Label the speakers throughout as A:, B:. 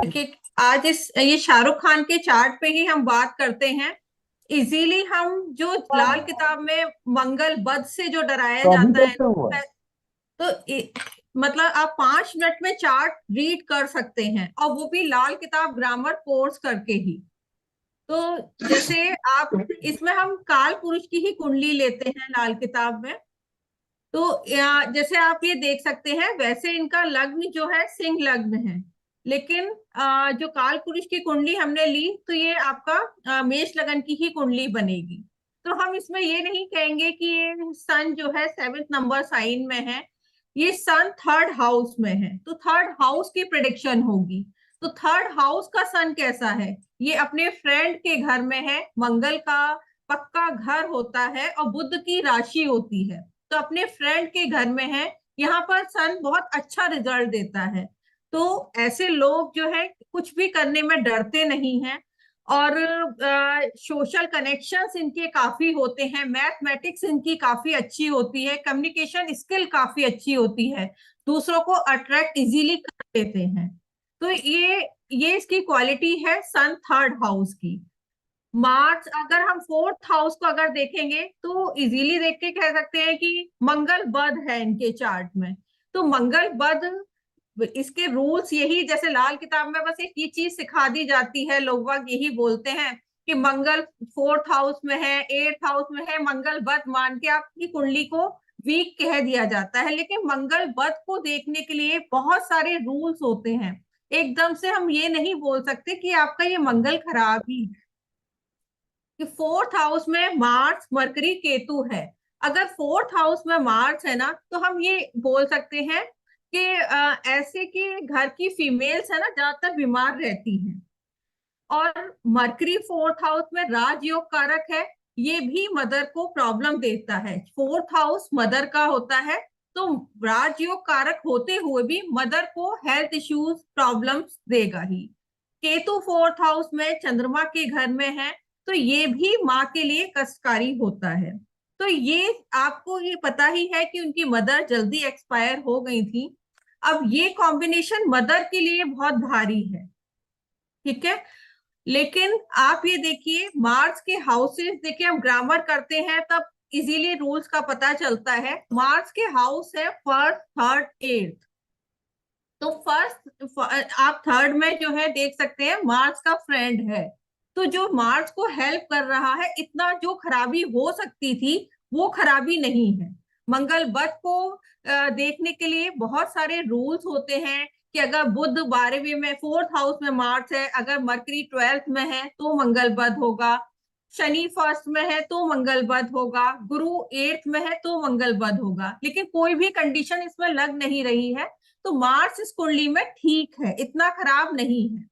A: कि आज ये शाहरुख खान के चार्ट पे ही हम बात करते हैं। इजीली हम जो लाल किताब में मंगल वध से जो डराया
B: तो अभी
A: जाता है
B: कैसे हुआ?
A: तो मतलब आप 5 मिनट में चार्ट रीड कर सकते हैं, और वो भी लाल किताब ग्रामर कोर्स करके ही। तो जैसे आप इसमें हम काल पुरुष की ही कुंडली लेते हैं लाल किताब में। तो जैसे आप ये देख सकते हैं, वैसे इनका लग्न जो है सिंह लग्न है, लेकिन जो काल पुरुष की कुंडली हमने ली तो ये आपका मेष लगन की ही कुंडली बनेगी। तो हम इसमें ये नहीं कहेंगे कि ये सन जो है 7th नंबर साइन में है। ये सन 3rd हाउस में है, तो 3rd हाउस की प्रिडिक्शन होगी। तो 3rd हाउस का सन कैसा है? ये अपने फ्रेंड के घर में है, मंगल का पक्का घर होता है और बुध की राशि होती है। तो अपने फ्रेंड के घर में है, यहाँ पर सन बहुत अच्छा रिजल्ट देता है। तो ऐसे लोग जो है कुछ भी करने में डरते नहीं हैं, और सोशल कनेक्शंस इनके काफी होते हैं, मैथमेटिक्स इनकी काफी अच्छी होती है, कम्युनिकेशन स्किल काफी अच्छी होती है, दूसरों को अट्रैक्ट इजीली कर लेते हैं। तो ये इसकी क्वालिटी है सन 3rd हाउस की। मार्च अगर हम 4th हाउस को अगर देखेंगे तो इजीली देख के कह सकते हैं कि मंगल बध है इनके चार्ट में। तो मंगल बध, इसके रूल्स यही, जैसे लाल किताब में बस एक ये चीज सिखा दी जाती है, लोग बाग यही बोलते हैं कि मंगल 4th हाउस में है, 8th हाउस में है, मंगल बध मान के आपकी कुंडली को वीक कह दिया जाता है। लेकिन मंगल बध को देखने के लिए बहुत सारे रूल्स होते हैं। एकदम से हम ये नहीं बोल सकते कि आपका ये मंगल खराब ही, कि 4th हाउस में मार्स मरकरी केतु है। अगर 4th हाउस में मार्स है ना, तो हम ये बोल सकते हैं कि ऐसे कि घर की फीमेल्स है ना ज्यादातर बीमार रहती हैं। और मरकरी 4th हाउस में राजयोग कारक है, ये भी मदर को प्रॉब्लम देता है। 4th हाउस मदर का होता है, तो राजयोग कारक होते हुए भी मदर को हेल्थ इश्यूज प्रॉब्लम्स देगा ही। केतु 4th हाउस में चंद्रमा के घर में है, तो ये भी माँ के लिए कष्टकारी होता है। तो ये आपको ये पता ही है कि उनकी मदर जल्दी एक्सपायर हो गई थी। अब ये कॉम्बिनेशन मदर के लिए बहुत भारी है, ठीक है। लेकिन आप ये देखिए, मार्स के हाउसेस देखिए, हम ग्रामर करते हैं तब इजीली रूल्स का पता चलता है। मार्स के हाउस है फर्स्ट, थर्ड, एट्थ। तो फर्स्ट, आप थर्ड में जो है देख सकते हैं मार्स का फ्रेंड है। तो जो मार्स को हेल्प कर रहा है, इतना जो खराबी हो सकती थी वो खराबी नहीं है। मंगल बुध को देखने के लिए बहुत सारे रूल्स होते हैं कि अगर बुध 12वीं में 4th हाउस में मार्स है, अगर मरकरी 12th में है तो मंगल बुध होगा, शनि फर्स्ट में है तो मंगल बुध होगा, गुरु 8th में है तो मंगल बुध होगा। लेकिन कोई भी कंडीशन इसमें लग नहीं रही है। तो मार्स इस कुंडली में ठीक है, इतना खराब नहीं है।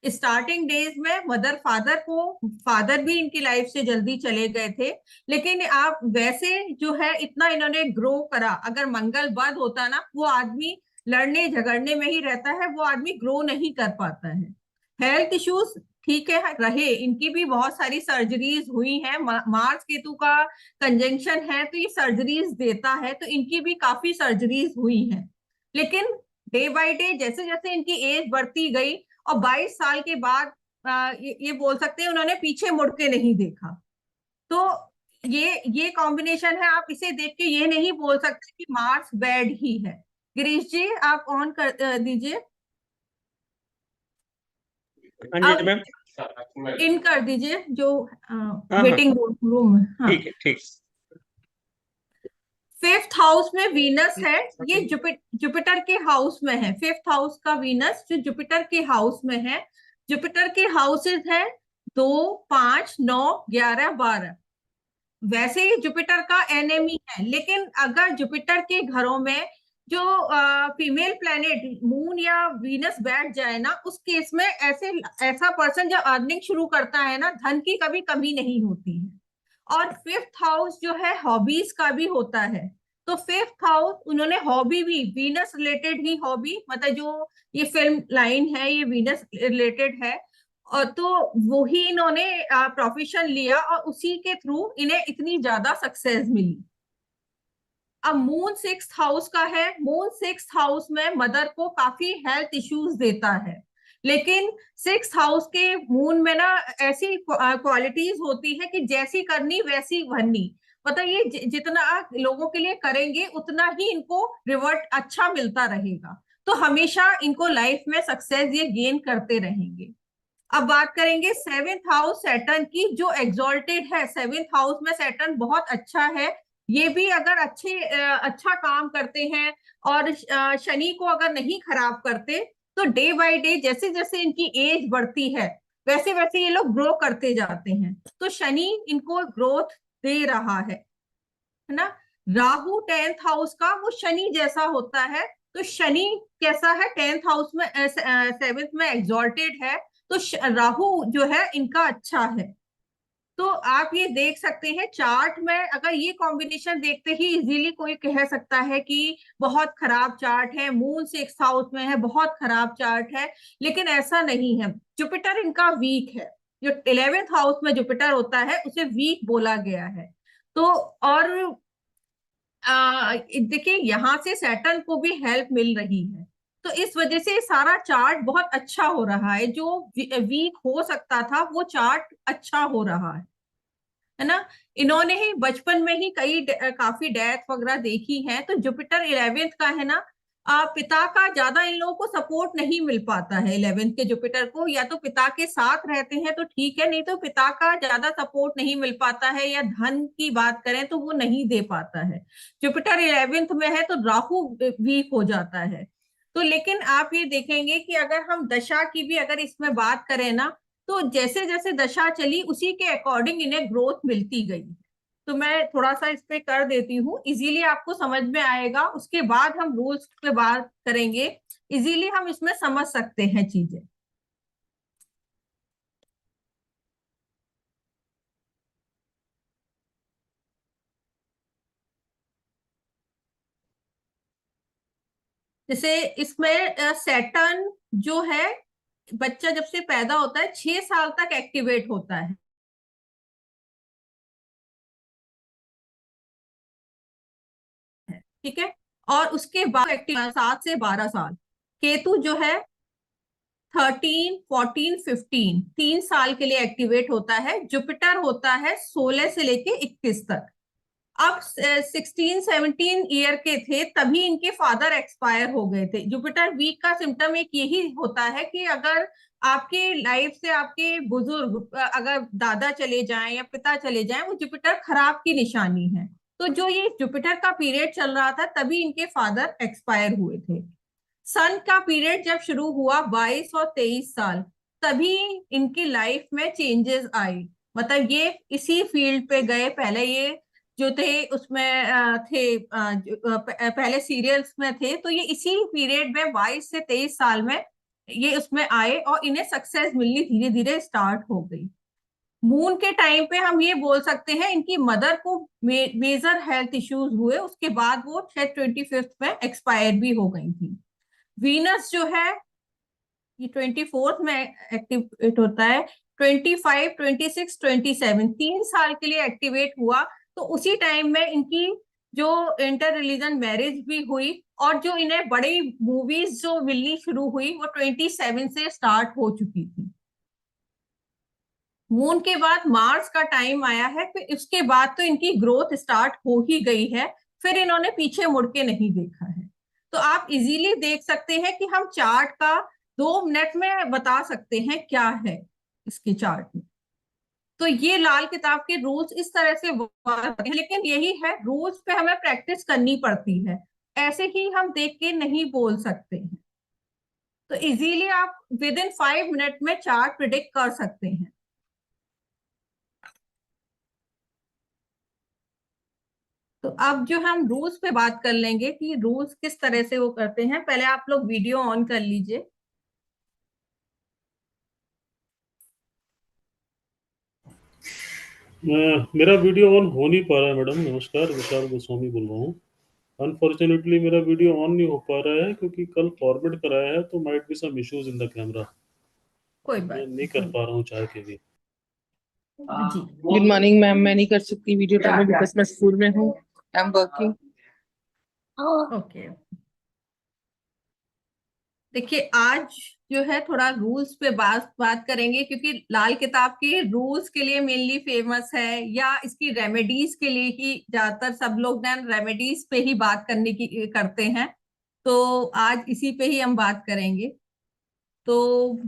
A: स्टार्टिंग डेज में मदर फादर को, फादर भी इनकी लाइफ से जल्दी चले गए थे। लेकिन आप वैसे जो है इतना इन्होंने ग्रो करा। अगर मंगल बद होता ना, वो आदमी लड़ने झगड़ने में ही रहता है, वो आदमी ग्रो नहीं कर पाता है। हेल्थ इश्यूज ठीक है रहे, इनकी भी बहुत सारी सर्जरीज हुई हैं। मार्स केतु का कंजंक्शन है तो ये सर्जरीज देता है, तो इनकी भी काफी सर्जरीज हुई हैं। लेकिन डे बाय डे जैसे जैसे इनकी एज बढ़ती गई, और 22 साल के बाद ये बोल सकते हैं उन्होंने पीछे मुड़ के नहीं देखा। तो ये कॉम्बिनेशन है, आप इसे देख के ये नहीं बोल सकते कि मार्स बैड ही है। गिरीश जी आप ऑन कर दीजिए।
B: हाँ जी
A: अब
B: मैम।
A: इन कर दीजिए जो
B: हाँ हाँ।
A: वेटिंग रूम है। हाँ,
B: ठीक है, ठीक।
A: 5th हाउस में वीनस है। ये जुपिटर के हाउस में है। 5th हाउस का वीनस जो जुपिटर के हाउस में है। जुपिटर के हाउसेस है 2, 5, 9, 11, 12। वैसे ही जुपिटर का एनेमी है, लेकिन अगर जुपिटर के घरों में जो फीमेल प्लेनेट मून या वीनस बैठ जाए ना, उस केस में ऐसा पर्सन जब अर्निंग शुरू करता है ना, धन की कभी कमी नहीं होती है। और 5th हाउस जो है हॉबीज का भी होता है। तो 5th हाउस उन्होंने हॉबी भी वीनस रिलेटेड ही हॉबी, मतलब जो ये फिल्म लाइन है ये वीनस रिलेटेड है। और तो वही इन्होंने प्रोफेशन लिया, और उसी के थ्रू इन्हें इतनी ज्यादा सक्सेस मिली। अब मून 6th हाउस का है। मून 6th हाउस में मदर को काफी हेल्थ इश्यूज देता है। लेकिन 6th हाउस के मून में ना ऐसी क्वालिटीज होती है कि जैसी करनी वैसी भरनी। मतलब ये जितना लोगों के लिए करेंगे उतना ही इनको रिवर्ट अच्छा मिलता रहेगा। तो हमेशा इनको लाइफ में सक्सेस ये गेन करते रहेंगे। अब बात करेंगे 7th हाउस सैटर्न की, जो एग्जॉल्टेड है। 7th हाउस में सैटर्न बहुत अच्छा है। ये भी अगर अच्छा काम करते हैं और शनि को अगर नहीं खराब करते, तो डे बाय डे जैसे जैसे इनकी एज बढ़ती है वैसे वैसे ये लोग ग्रो करते जाते हैं। तो शनि इनको ग्रोथ दे रहा है ना। राहु 10th हाउस का वो शनि जैसा होता है। तो शनि कैसा है? 10th हाउस में 7th में एग्जॉल्टेड है। तो राहु जो है इनका अच्छा है। तो आप ये देख सकते हैं चार्ट में, अगर ये कॉम्बिनेशन देखते ही इजीली कोई कह सकता है कि बहुत खराब चार्ट है, मून 6th हाउस में है, बहुत खराब चार्ट है। लेकिन ऐसा नहीं है। जुपिटर इनका वीक है। जो 11th हाउस में जुपिटर होता है उसे वीक बोला गया है। तो और देखिए यहाँ से सैटर्न को भी हेल्प मिल रही है। तो इस वजह से सारा चार्ट बहुत अच्छा हो रहा है। जो वीक हो सकता था वो चार्ट अच्छा हो रहा है ना। इन्होंने ही बचपन में ही काफी डेथ वगैरह देखी है। तो जुपिटर 11th का है ना। पिता का ज्यादा इन लोगों को सपोर्ट नहीं मिल पाता है 11th के जुपिटर को। या तो पिता के साथ रहते हैं तो ठीक है, नहीं तो पिता का ज्यादा सपोर्ट नहीं मिल पाता है। या धन की बात करें तो वो नहीं दे पाता है। जुपिटर 11th में है तो राहु वीक हो जाता है। तो लेकिन आप ये देखेंगे कि अगर हम दशा की भी अगर इसमें बात करें ना, तो जैसे जैसे दशा चली उसी के अकॉर्डिंग इन्हें ग्रोथ मिलती गई। तो मैं थोड़ा सा इस पे कर देती हूँ, इजीली आपको समझ में आएगा। उसके बाद हम रूल्स पे बात करेंगे। इजीली हम इसमें समझ सकते हैं चीजें। जैसे इसमें सैटर्न जो है, बच्चा जब से पैदा होता है 6 साल तक एक्टिवेट होता है। ठीक है। और उसके बाद एक्टिव 7 से 12 साल। केतु जो है 13, 14, 15 3 साल के लिए एक्टिवेट होता है। जुपिटर होता है 16 से लेके 21 तक। अब 16, 17 ईयर के थे तभी इनके फादर एक्सपायर हो गए थे। जुपिटर वीक का सिम्टम एक यही होता है कि अगर आपके लाइफ से आपके बुजुर्ग अगर दादा चले जाएं या पिता चले जाएं, वो जुपिटर खराब की निशानी है। तो जो ये जुपिटर का पीरियड चल रहा था तभी इनके फादर एक्सपायर हुए थे। सन का पीरियड जब शुरू हुआ 22 और 23 साल, तभी इनकी लाइफ में चेंजेस आए। मतलब ये इसी फील्ड पे गए। पहले ये जो थे उसमें पहले सीरियल्स में थे। तो ये इसी पीरियड में 22 से 23 साल में ये उसमें आए और इन्हें सक्सेस मिलनी धीरे धीरे स्टार्ट हो गई। मून के टाइम पे हम ये बोल सकते हैं इनकी मदर को मेजर हेल्थ इश्यूज हुए। उसके बाद वो शायद 25th में एक्सपायर भी हो गई थी। वीनस जो है ये 24th में एक्टिवेट होता है। 25, 26, 27 3 साल के लिए एक्टिवेट हुआ। तो उसी टाइम में इनकी जो इंटर रिलीजन मैरिज भी हुई। और जो इन्हें बड़ी मूवीज जो मिलनी शुरू हुई वो 27 से स्टार्ट हो चुकी थी। मून के बाद मार्स का टाइम आया है। फिर इसके बाद तो इनकी ग्रोथ स्टार्ट हो ही गई है। फिर इन्होंने पीछे मुड़ के नहीं देखा है। तो आप इजीली देख सकते हैं कि हम चार्ट का 2 मिनट में बता सकते हैं क्या है इसके चार्ट में। तो ये लाल किताब के रूल्स इस तरह से वर्क हैं, लेकिन यही है, रूल्स पे हमें प्रैक्टिस करनी पड़ती है। ऐसे ही हम देख के नहीं बोल सकते हैं। तो इजीली आप विद इन 5 मिनट में चार्ट प्रिडिक्ट कर सकते हैं। तो अब जो हम रूल्स पे बात कर लेंगे कि रूल्स किस तरह से वो करते हैं। पहले आप लोग वीडियो ऑन कर लीजिए।
B: मेरा वीडियो ऑन हो नहीं पा रहा है मैडम। नमस्कार, विशाल गोस्वामी बोल रहा हूँ। अनफॉर्चुनेटली मेरा वीडियो ऑन नहीं हो पा रहा है क्योंकि कल फॉरवर्ड कराया है, तो might be some issues in the camera.
A: कोई
B: मैं
A: बात
B: नहीं
A: नहीं,
B: कर पा रहा हूँ चाह के भी।
A: जी।
C: गुड मॉर्निंग मैम, मैं नहीं कर सकती वीडियो टाइम बिकॉज मैं स्कूल में हूँ। I am working.
A: ओके। देखिए आज जो है थोड़ा रूल्स पे बात करेंगे, क्योंकि लाल किताब के रूल्स के लिए मेनली फेमस है, या इसकी रेमेडीज के लिए ही ज्यादातर सब लोग ना रेमेडीज पे ही बात करते हैं। तो आज इसी पे ही हम बात करेंगे। तो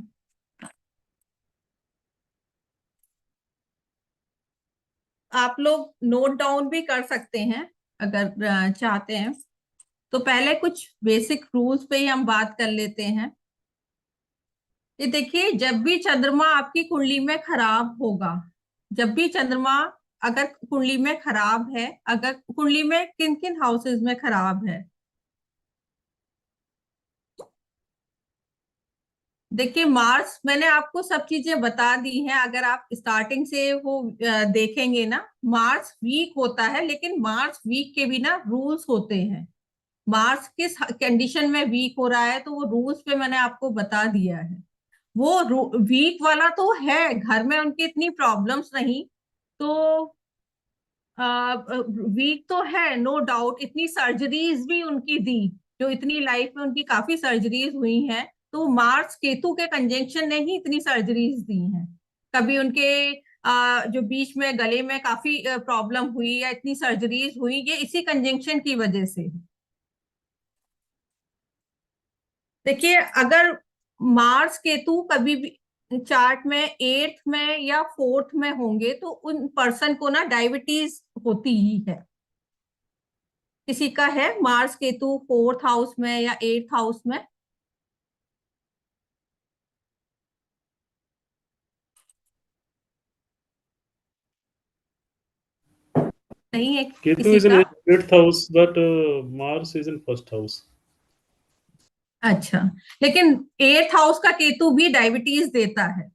A: आप लोग नोट डाउन भी कर सकते हैं अगर चाहते हैं। तो पहले कुछ बेसिक रूल्स पे ही हम बात कर लेते हैं। ये देखिए, जब भी चंद्रमा आपकी कुंडली में खराब होगा, जब भी चंद्रमा अगर कुंडली में खराब है, अगर कुंडली में किन किन हाउसेस में खराब है, देखिए मार्स, मैंने आपको सब चीजें बता दी हैं। अगर आप स्टार्टिंग से वो देखेंगे ना, मार्स वीक होता है, लेकिन मार्स वीक के भी ना रूल्स होते हैं। मार्स किस कंडीशन में वीक हो रहा है, तो वो रूल्स पे मैंने आपको बता दिया है। वो वीक वाला तो है, घर में उनकी इतनी प्रॉब्लम्स नहीं, तो वीक तो है नो डाउट। इतनी सर्जरीज भी उनकी दी, जो इतनी लाइफ में उनकी काफी सर्जरीज हुई हैं, तो मार्स केतु के कंजंक्शन ने ही इतनी सर्जरीज दी हैं। कभी उनके जो बीच में गले में काफी प्रॉब्लम हुई या इतनी सर्जरीज हुई, ये इसी कंजंक्शन की वजह से है। देखिए, अगर मार्स केतु कभी भी चार्ट में 8th में या 4th में होंगे, तो उन पर्सन को ना डायबिटीज होती ही है। किसी का है मार्स केतु 4th हाउस में या 8th हाउस में? नहीं है
B: Ketu
A: किसी
B: is in
A: का?
B: 8th house, but Mars is in 1st house.
A: अच्छा, लेकिन 8th हाउस का केतु भी डायबिटीज देता है।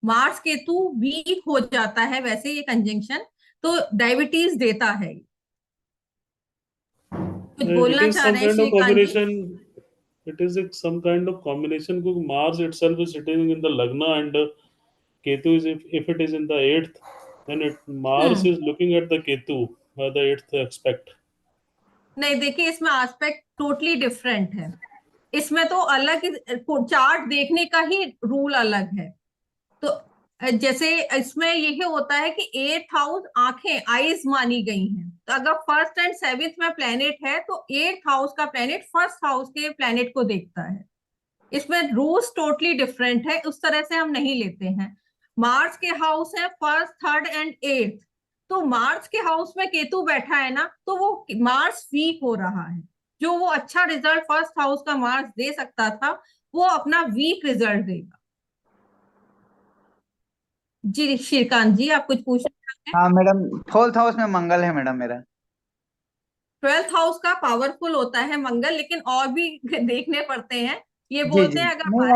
A: मार्स केतु वीक हो जाता है वैसे ये कंजंक्शन, तो डायबिटीज देता है। कुछ
B: It
A: बोलना
B: is
A: चाह
B: some
A: रहे हैं
B: kind of
A: Shrikant ji?
B: combination. It is some kind of combination because Mars itself is sitting in the Lagna and Ketu is if it is in the 8th, then Mars
A: hmm
B: is looking at the Ketu by the 8th aspect.
A: नहीं, देखिए इसमें aspect totally different है। इसमें तो अलग chart देखने का ही rule अलग है। तो जैसे इसमें यही होता है कि 8th हाउस आंखें आईज मानी गई हैं, तो अगर 1st एंड 7th में प्लेनेट है, तो 8th हाउस का प्लेनेट 1st हाउस के प्लेनेट को देखता है। इसमें रूल्स टोटली डिफरेंट है, उस तरह से हम नहीं लेते हैं। मार्स के हाउस है 1st, 3rd एंड 8th। तो मार्स के हाउस में केतु बैठा है ना, तो वो मार्स वीक हो रहा है। जो वो अच्छा रिजल्ट 1st हाउस का मार्स दे सकता था, वो अपना वीक रिजल्ट देगा। जी श्रीकांत जी, आप कुछ पूछना चाहते हैं?
D: हाँ मैडम, 4th हाउस में मंगल है मैडम मेरा।
A: 12th हाउस का पावरफुल होता है मंगल, लेकिन और भी देखने पड़ते हैं। ये
D: जी जी,
A: बोलते हैं अगर
D: नहीं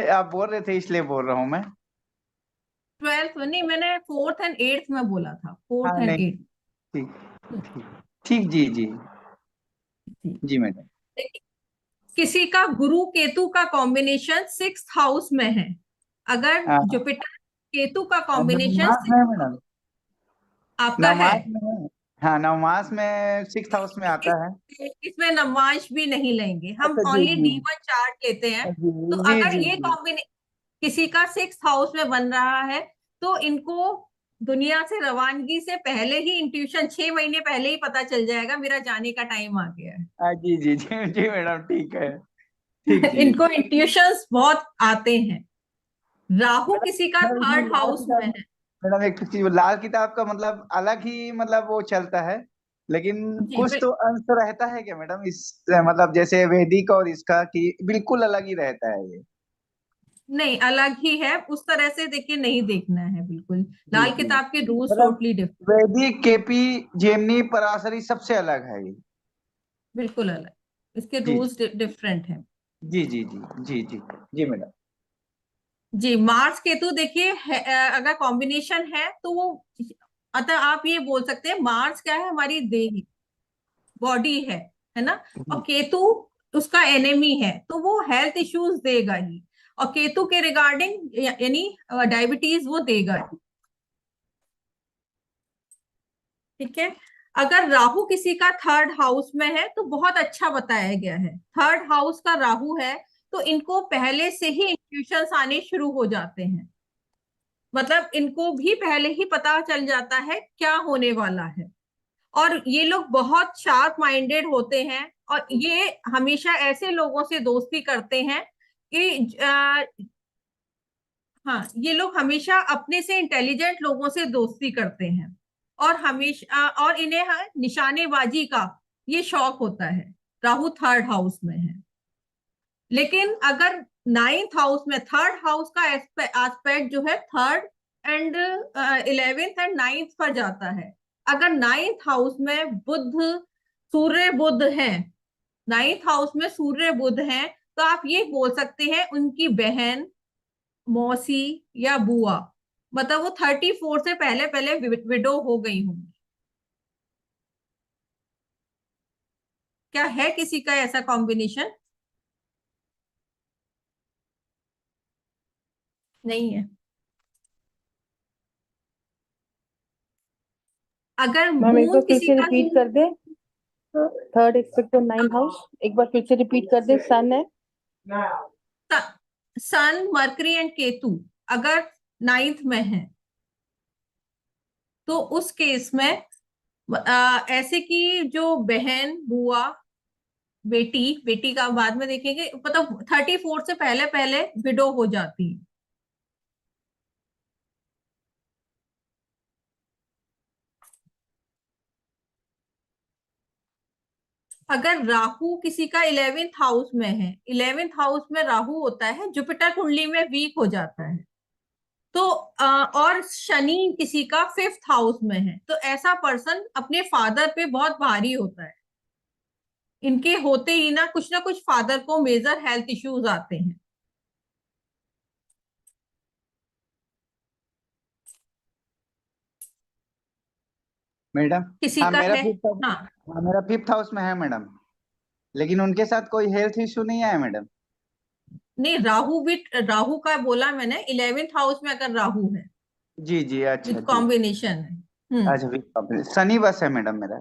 D: आप बोल रहे थे इसलिए बोल रहा हूँ मैं।
A: 12th नहीं, मैंने 4th एंड 8th में बोला था, 4th
D: हाँ
A: एंड
D: नहीं,
A: 8th।
D: ठीक ठीक ठीक, जी जी जी मैडम।
A: किसी का गुरु केतु का कॉम्बिनेशन 6th हाउस में है, अगर
D: हाँ,
A: जुपिटर केतु का कॉम्बिनेशन
D: नवमास में है मैडम,
A: आपका है।
D: नवमास में है। हाँ, नवमास में 6th हाउस में आता है।
A: इसमें नवांश भी नहीं लेंगे हम,
D: अच्छा जी
A: ओनली
D: जी
A: D1 चार्ट लेते हैं।
D: जी
A: तो
D: जी
A: अगर
D: जी
A: ये
D: जी।
A: कॉम्बिनेशन किसी का 6th हाउस में बन रहा है, तो इनको दुनिया से रवानगी से पहले ही इंट्यूशन 6 महीने पहले ही पता चल जाएगा, मेरा जाने का टाइम आ गया
D: जी जी जी जी मैडम, ठीक है, ठीक
A: है।
D: जी।
A: इनको इंट्यूशंस बहुत आते हैं। राहु
D: मैडम
A: किसी का
D: मैडम, इसमें
A: 3rd
D: लाल
A: हाउस में
D: किताब,
A: है।
D: मैडम एक चीज, लाल किताब का मतलब अलग ही मतलब वो चलता है, लेकिन
A: जी
D: कुछ तो अंश तो रहता है क्या मैडम इस, मतलब जैसे वैदिक और इसका, कि बिल्कुल अलग ही रहता है ये?
A: नहीं, अलग ही है उस तरह से, देखिए नहीं देखना है बिल्कुल।
D: जी
A: लाल
D: जी,
A: किताब के रूल्स
D: मतलब
A: टोटली डिफरेंट,
D: वैदिक, केपी, जेमनी, पराशरी सबसे अलग है ये।
A: बिल्कुल अलग। इसके
D: जी
A: रूल्स डिफरेंट हैं।
D: जी जी जी जी जी जी मैडम।
A: जी, मार्स केतु देखिए अगर कॉम्बिनेशन है, तो वो अतः आप ये बोल सकते हैं मार्स क्या है, हमारी देह बॉडी है ना। और
D: जी
A: केतु उसका एनिमी है, तो वो हेल्थ इश्यूज देगा ही। और केतु के रिगार्डिंग यानी डायबिटीज वो देगा ही। ठीक है। अगर राहु किसी का थर्ड हाउस में है तो बहुत अच्छा बताया गया है। थर्ड हाउस का राहु है तो इनको पहले से ही इंट्यूशंस आने शुरू हो जाते हैं, मतलब इनको भी पहले ही पता चल जाता है क्या होने वाला है। और ये लोग बहुत शार्प माइंडेड होते हैं और ये हमेशा ऐसे लोगों से दोस्ती करते हैं कि हाँ, ये लोग हमेशा अपने से इंटेलिजेंट लोगों से दोस्ती करते हैं और हमेशा, और इन्हें निशानेबाजी का ये शौक होता है। राहु थर्ड हाउस में है। लेकिन अगर नाइन्थ हाउस में, थर्ड हाउस का एस्पेक्ट जो है third and 11th and ninth पर जाता है। अगर नाइन्थ हाउस में सूर्य बुध है, नाइन्थ हाउस में सूर्य बुध है, तो आप ये बोल सकते हैं उनकी बहन, मौसी या बुआ, मतलब वो 34 से पहले पहले विडो हो गई होंगी। क्या है किसी का ऐसा कॉम्बिनेशन? नहीं है। अगर
C: मैम एक
A: मून
C: बार फिर
A: किसी
C: से
A: का,
C: रिपीट कर दे। थर्ड एक्सपेक्टेड 9th हाउस एक बार फिर से रिपीट कर दे। सन है,
A: सन, मरकरी एंड केतु अगर नाइन्थ में है तो उस केस में ऐसे कि जो बहन, बुआ, बेटी, बेटी का बाद में देखेंगे, मतलब 34 से पहले पहले विडो हो जाती है। अगर राहु किसी का 11th हाउस में है, 11th हाउस में राहु होता है, जुपिटर कुंडली में वीक हो जाता है, तो और शनि किसी का 5th हाउस में है, तो ऐसा पर्सन अपने फादर पे बहुत भारी होता है। इनके होते ही ना कुछ फादर को मेजर हेल्थ इश्यूज आते हैं।
D: मैडम।
A: किसी
D: हाँ
A: का
D: मेरा
A: है।
D: फिफ्थ,
A: हाँ,
D: हाँ मेरा फिफ्थ हाउस में है मैडम, लेकिन उनके साथ कोई हेल्थ इशू नहीं आया मैडम।
A: नहीं, राहु भी, राहु का बोला मैंने, 11th हाउस में अगर राहु है
D: जी जी, अच्छा
A: विद
D: जी।
A: कॉम्बिनेशन है।
D: अच्छा फिफ्थ शनि बस है मैडम मेरा।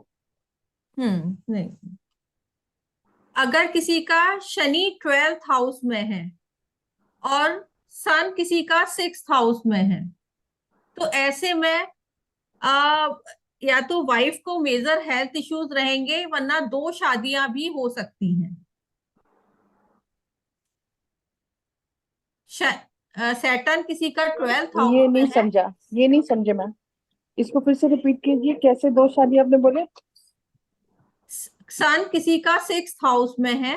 A: नहीं। अगर किसी का शनि 12th हाउस में है और सन किसी का 6th हाउस में है, तो ऐसे में आ, या तो वाइफ को मेजर हेल्थ इश्यूज रहेंगे, वरना दो शादियां भी हो सकती हैं। सैटर्न किसी का 12th हाउस
C: ये
A: में
C: नहीं
A: है।
C: समझा, ये नहीं समझे मैम। इसको फिर से रिपीट कीजिए, कैसे दो शादी आपने बोले?
A: सन किसी का 6th हाउस में है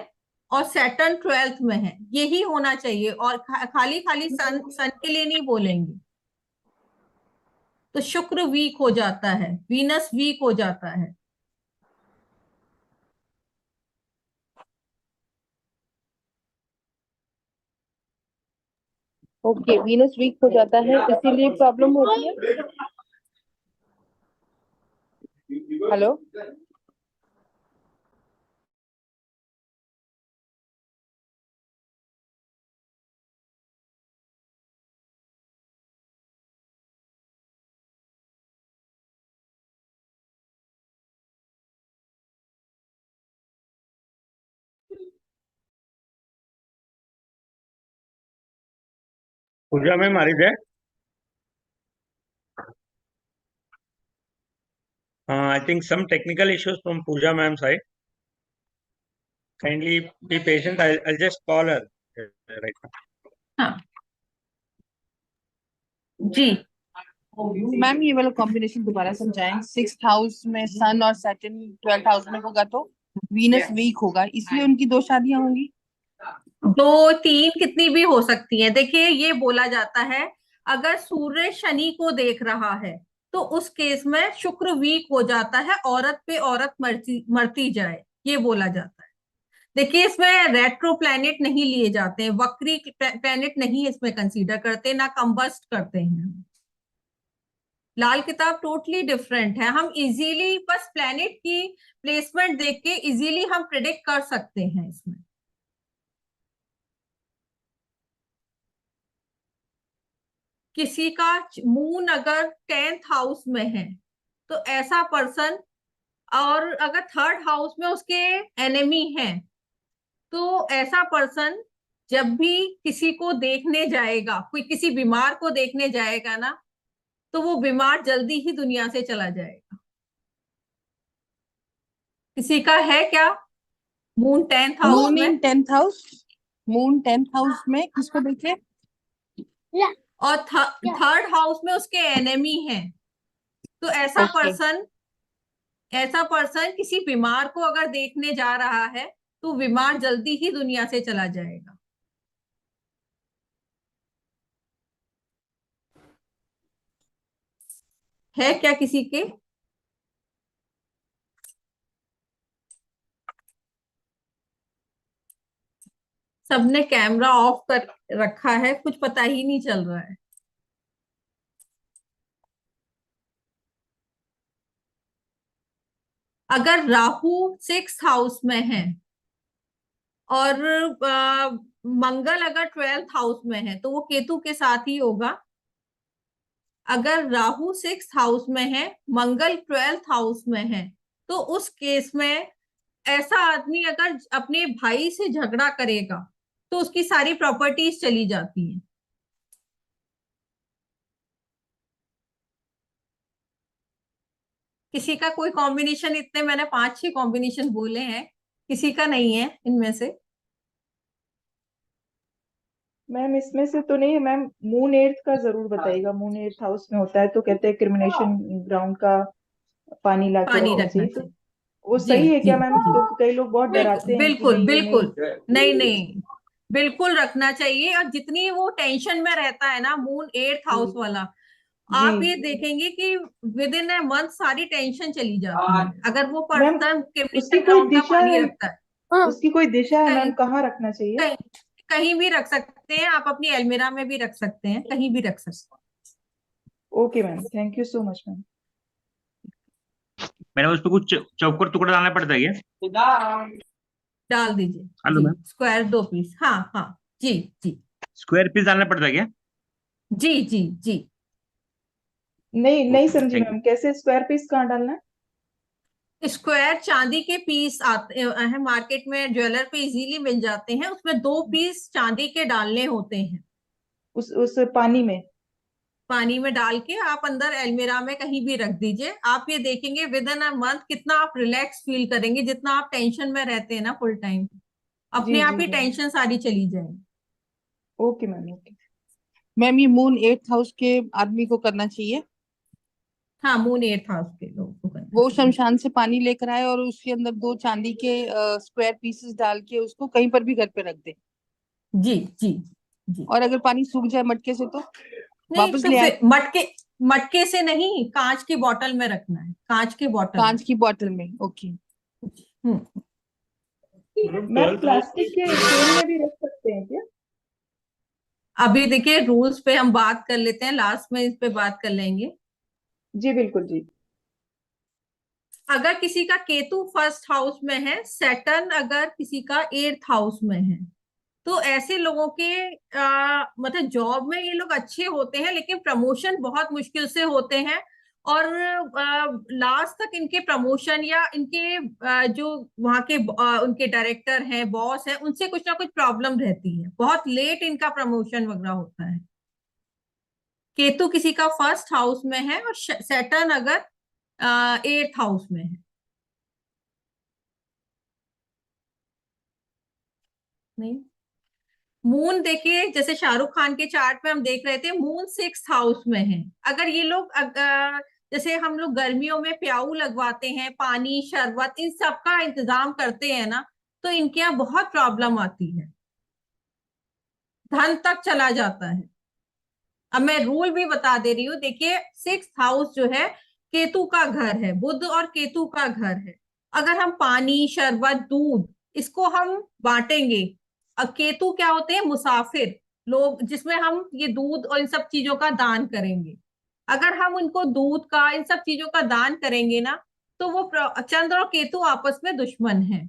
A: और सैटर्न 12th में है, यही होना चाहिए। और खाली खाली सन सन के लिए नहीं बोलेंगे। तो शुक्र वीक हो जाता है, वीनस वीक हो जाता है।
C: ओके, वीनस वीक हो जाता है, इसीलिए प्रॉब्लम होती है। हेलो,
E: पूजा मैम आ रही है? I think some technical issues from Pooja ma'am side. Kindly be patient. I'll just call her right now.
A: हाँ जी।
C: मैम ये वाला कॉम्बिनेशन दोबारा समझाएं। 6th हाउस में सन और सैटर्न 12th हाउस में होगा तो वीनस वीक होगा, इसलिए उनकी दो शादियां होंगी।
A: दो, तीन, कितनी भी हो सकती है। देखिए, ये बोला जाता है अगर सूर्य शनि को देख रहा है तो उस केस में शुक्र वीक हो जाता है, औरत पे औरत मरती मरती जाए, ये बोला जाता है। देखिए, इसमें रेट्रो प्लैनेट नहीं लिए जाते हैं, वक्री प्लैनेट नहीं इसमें कंसीडर करते, ना कंबस्ट करते हैं। लाल किताब टोटली डिफरेंट है। हम इजीली बस प्लैनेट की प्लेसमेंट देख के इजीली हम प्रिडिक्ट कर सकते हैं इसमें। किसी का मून अगर 10th हाउस में है तो ऐसा पर्सन और अगर थर्ड हाउस में उसके एनिमी हैं, तो ऐसा पर्सन जब भी किसी को देखने जाएगा, कोई किसी बीमार को देखने जाएगा ना, तो वो बीमार जल्दी ही दुनिया से चला जाएगा। किसी का है क्या मून 10th हाउस
C: मून
A: में?
C: इन 10th house, moon 10th house में किसको देखे?
A: और थर्ड हाउस में उसके एनिमी हैं, तो
C: Okay.
A: ऐसा पर्सन किसी बीमार को अगर देखने जा रहा है, तो बीमार जल्दी ही दुनिया से चला जाएगा। है क्या किसी के? सबने कैमरा ऑफ कर रखा है, कुछ पता ही नहीं चल रहा है। अगर राहु 6th हाउस में है और मंगल अगर 12th हाउस में है, तो वो केतु के साथ ही होगा। अगर राहु 6th हाउस में है, मंगल 12th हाउस में है, तो उस केस में ऐसा आदमी अगर अपने भाई से झगड़ा करेगा, तो उसकी सारी प्रॉपर्टीज चली जाती हैं। किसी का कोई कॉम्बिनेशन, इतने मैंने 5-6 कॉम्बिनेशन बोले हैं, किसी का नहीं है इनमें से?
F: मैम इसमें से तो नहीं है मैम। मून 8th का जरूर बताइएगा। मून 8th हाउस में होता है तो कहते हैं क्रिमिनेशन ग्राउंड का पानी ला के
A: पानी
F: रखना
A: रखना
F: चाहिए, तो
A: चाहिए।
F: वो
A: जी
F: सही है
A: जी
F: क्या मैम?
A: जी,
F: तो कई लोग बहुत डराते हैं कि
A: बिल्कुल
F: नहीं ये
A: बिल्कुल,
F: नहीं।
A: नहीं नहीं, बिल्कुल रखना चाहिए। और जितनी वो टेंशन में रहता है ना मून 8th हाउस
F: जी
A: वाला,
F: जी
A: आप ये देखेंगे कि विद इन ए मंथ सारी टेंशन चली जाती है, अगर वो
F: मैम,
A: पर्सन
F: उसकी
A: क्रिमिनल
F: कोई
A: ग्राउंड का
F: दिशा
A: पानी
F: है?
A: रखता है।
F: उसकी कोई दिशा है मैम?
A: कहीं
F: कहाँ रखना चाहिए?
A: कहीं कहीं भी रख सकते हैं आप, अपनी अलमीरा में भी रख सकते हैं, कहीं भी रख सकते
F: okay ma'am, thank you so much ma'am.
E: Madam उस पर कुछ चौकोर टुकड़ा डालना पड़ता है क्या?
A: हैं। डाल दीजिए
E: हेलो
A: जी,
E: मैम,
A: स्क्वायर 2 पीस, हाँ हाँ, जी जी
E: स्क्वायर पीस डालना पड़ता है क्या?
A: जी जी जी।
F: नहीं नहीं
E: ओके
F: समझी
E: थैंक यू।
F: मैम, कैसे स्क्वायर पीस कहाँ डालना है?
A: स्क्वायर चांदी के पीस आते हैं मार्केट में, ज्वेलर पे इजीली मिल जाते हैं, उसमें 2 पीस चांदी के डालने होते हैं।
F: उस पानी में?
A: पानी में डाल के आप अंदर अलमीरा में कहीं भी रख दीजिए। आप ये देखेंगे विद इन अ मंथ कितना आप रिलैक्स फील करेंगे, जितना आप टेंशन में रहते हैं ना फुल टाइम, अपने
F: जी
A: आप
F: जी
A: ही
F: जी,
A: टेंशन सारी चली जाएगी।
F: Okay ma'am okay.
C: मैम ये मून 8th हाउस के आदमी को करना चाहिए।
A: हाँ, मून 8th हाउस के लोगों को करना
C: वो
A: चाहिए।
C: शमशान से पानी लेकर आए और उसके अंदर 2 चांदी के स्क्वायर पीसेस डाल के उसको कहीं पर भी घर पे रख दे,
A: जी जी जी।
C: और अगर पानी सूख जाए मटके से तो
A: नहीं
C: वापस
A: तो
C: ले आए।
A: फिर मटके से नहीं, कांच की बोतल में रखना है, कांच की बोतल
C: कांच
A: में।
C: की बोतल में, okay.
A: Hmm.
B: Madam
F: ma'am
B: 12th house
F: plastic के केन में भी रख सकते हैं क्या?
A: अभी देखिए रूल्स पे हम बात कर लेते हैं, लास्ट में इस पे बात कर लेंगे।
F: जी बिल्कुल जी।
A: अगर किसी का केतु 1st हाउस में है, सैटर्न अगर किसी का 8th हाउस में है, तो ऐसे लोगों के मतलब जॉब में ये लोग अच्छे होते हैं, लेकिन प्रमोशन बहुत मुश्किल से होते हैं। और लास्ट तक इनके प्रमोशन या इनके जो वहाँ के उनके डायरेक्टर हैं, बॉस हैं, उनसे कुछ ना कुछ प्रॉब्लम रहती है, बहुत लेट इनका प्रमोशन वगैरह होता है। केतु किसी का 1st हाउस में है और सैटर्न अगर 8th हाउस में है। नहीं, मून देखिए जैसे शाहरुख खान के चार्ट में हम देख रहे थे, मून 6th हाउस में है। अगर ये लोग जैसे हम लोग गर्मियों में प्याऊ लगवाते हैं, पानी शरबत इन सब का इंतजाम करते हैं ना, तो इनके यहाँ बहुत प्रॉब्लम आती है, धन तक चला जाता है। अब मैं रूल भी बता दे रही हूँ, देखिए 6th हाउस जो है केतु का घर है, बुध और केतु का घर है। अगर हम पानी शरबत दूध इसको हम बांटेंगे, अब केतु क्या होते हैं, मुसाफिर लोग, जिसमें हम ये दूध और इन सब चीजों का दान करेंगे। अगर हम उनको दूध का इन सब चीजों का दान करेंगे ना, तो वो चंद्र और केतु आपस में दुश्मन है।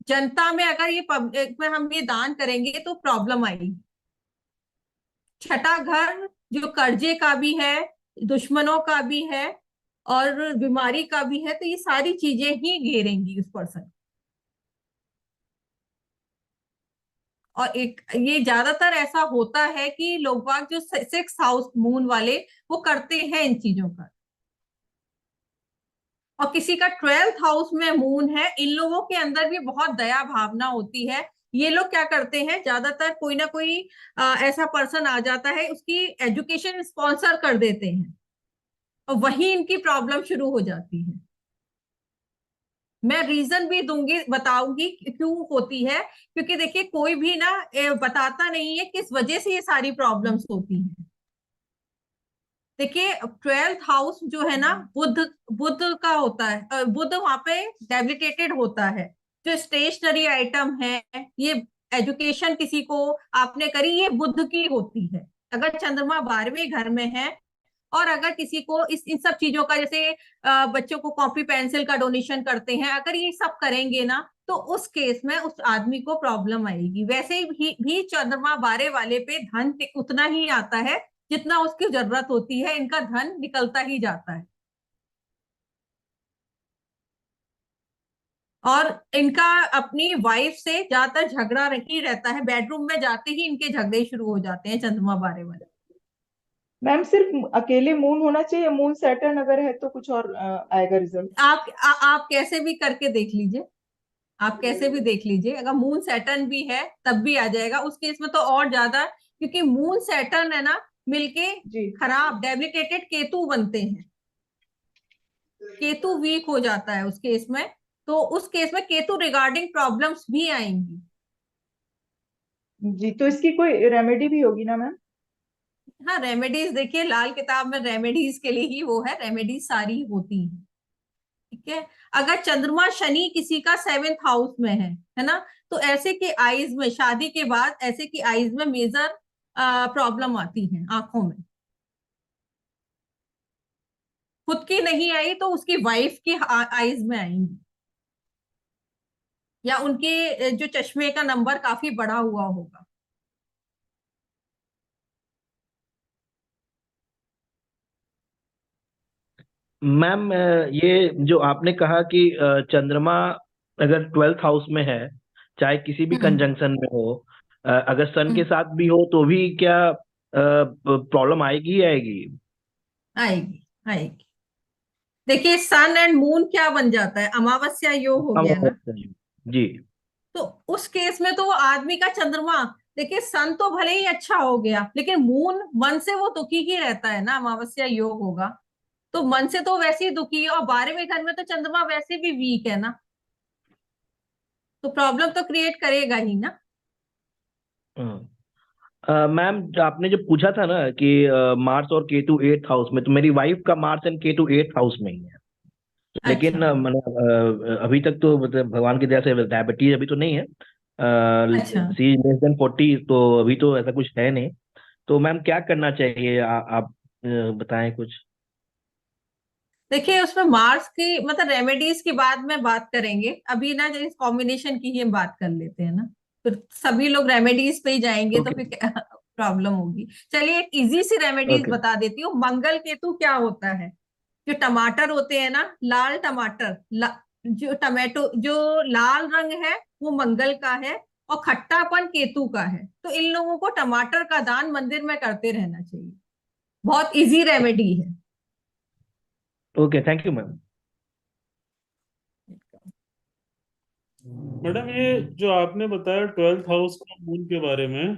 A: जनता में अगर ये पब्लिक में हम ये दान करेंगे तो प्रॉब्लम आएगी। छठा घर जो कर्जे का भी है, दुश्मनों का भी है, और बीमारी का भी है, तो ये सारी चीजें ही घेरेंगी उस पर्सन। और एक ये ज्यादातर ऐसा होता है कि लोग बाग जो 6 हाउस मून वाले वो करते हैं इन चीजों का। और किसी का 12th हाउस में मून है, इन लोगों के अंदर भी बहुत दया भावना होती है। ये लोग क्या करते हैं, ज्यादातर कोई ना कोई ऐसा पर्सन आ जाता है, उसकी एजुकेशन स्पॉन्सर कर देते हैं, और वही इनकी प्रॉब्लम शुरू हो जाती है। मैं रीजन भी दूंगी, बताऊंगी क्यों होती है, क्योंकि देखिए कोई भी ना बताता नहीं है किस वजह से ये सारी प्रॉब्लम्स होती हैं। देखिए 12th हाउस जो है ना, बुध बुध का होता है, बुध वहां पे डेबिलिटेटेड होता है। जो स्टेशनरी आइटम है, ये एजुकेशन किसी को आपने करी, ये बुध की होती है। अगर चंद्रमा 12वें घर में है, और अगर किसी को इस इन सब चीजों का, जैसे बच्चों को कॉपी पेंसिल का डोनेशन करते हैं, अगर ये सब करेंगे ना, तो उस केस में उस आदमी को प्रॉब्लम आएगी। वैसे भी चंद्रमा 12 वाले पे धन उतना ही आता है जितना उसकी जरूरत होती है, इनका धन निकलता ही जाता है। और इनका अपनी वाइफ से ज्यादातर झगड़ा ही रहता है, बेडरूम में जाते ही इनके झगड़े शुरू हो जाते हैं चंद्रमा 12 वाले।
F: मैम सिर्फ अकेले मून होना चाहिए, मून सैटर्न अगर है तो कुछ और आएगा रिजल्ट?
A: आप कैसे भी करके देख लीजिए, आप कैसे भी देख लीजिए, अगर मून सैटर्न भी है तब भी आ जाएगा। उस केस में तो और ज्यादा, क्योंकि मून सैटर्न है ना, मिलके
F: जी।
A: खराब डेबिलिटेटेड केतु बनते हैं, केतु वीक हो जाता है उस केस में। तो उस केस में केतु रिगार्डिंग प्रॉब्लम्स भी आएंगी।
F: जी, तो इसकी कोई रेमेडी भी होगी ना मैम?
A: हाँ, रेमेडीज देखिए, लाल किताब में रेमेडीज के लिए ही वो है, रेमेडीज सारी होती हैं। ठीक है, अगर चंद्रमा शनि किसी का 7th हाउस में है ना, तो ऐसे के आईज में, शादी के बाद ऐसे की आईज में मेजर प्रॉब्लम आती है, आंखों में। खुद की नहीं आई तो उसकी वाइफ की आईज में आएंगी, या उनके जो चश्मे का नंबर काफी बड़ा हुआ होगा।
G: मैम ये जो आपने कहा कि चंद्रमा अगर 12th हाउस में है, चाहे किसी भी
A: हम्म
G: कंजंक्शन में हो, अगर सन के
A: हम्म,
G: साथ भी हो तो भी क्या प्रॉब्लम आएगी ही आएगी?
A: आएगी आएगी। देखिए सन एंड मून क्या बन जाता है, अमावस्या योग हो गया ना।
G: जी।
A: तो उस केस में तो वो आदमी का चंद्रमा, देखिए सन तो भले ही अच्छा हो गया, लेकिन मून मन से वो दुखी ही रहता है ना, अमावस्या योग होगा तो मन से तो वैसे ही दुखी है। और 12वें घर में तो चंद्रमा वैसे भी वीक है ना, तो प्रॉब्लम तो क्रिएट करेगा ही ना।
G: मैम आपने जो पूछा था ना कि मार्स और केतु 8th हाउस में, तो मेरी वाइफ का Mars and Ketu 8th house में ही है। लेकिन
A: अच्छा
G: अभी तक तो मतलब भगवान की दया से डायबिटीज अभी तो नहीं है।
A: अच्छा।
G: सी लेस देन 40, तो अभी तो ऐसा कुछ है नहीं। तो मैम क्या करना चाहिए, आप बताएं कुछ।
A: देखिए उसमें मार्स की मतलब रेमेडीज की बाद में बात करेंगे, अभी ना इस कॉम्बिनेशन की ही हम बात कर लेते हैं ना, फिर सभी लोग रेमेडीज पे ही जाएंगे तो
G: ओके।
A: फिर प्रॉब्लम होगी। चलिए एक इजी सी रेमेडीज
G: ओके।
A: बता देती हूँ। मंगल केतु क्या होता है, जो टमाटर होते हैं ना, लाल टमाटर, जो टमाटो जो लाल रंग है वो मंगल का है, और खट्टापन केतु का है। तो इन लोगों को टमाटर का दान मंदिर में करते रहना चाहिए, बहुत इजी रेमेडी है।
G: Okay, thank you ma'am.
B: Madam ये जो आपने बताया 12th हाउस का मून के बारे में,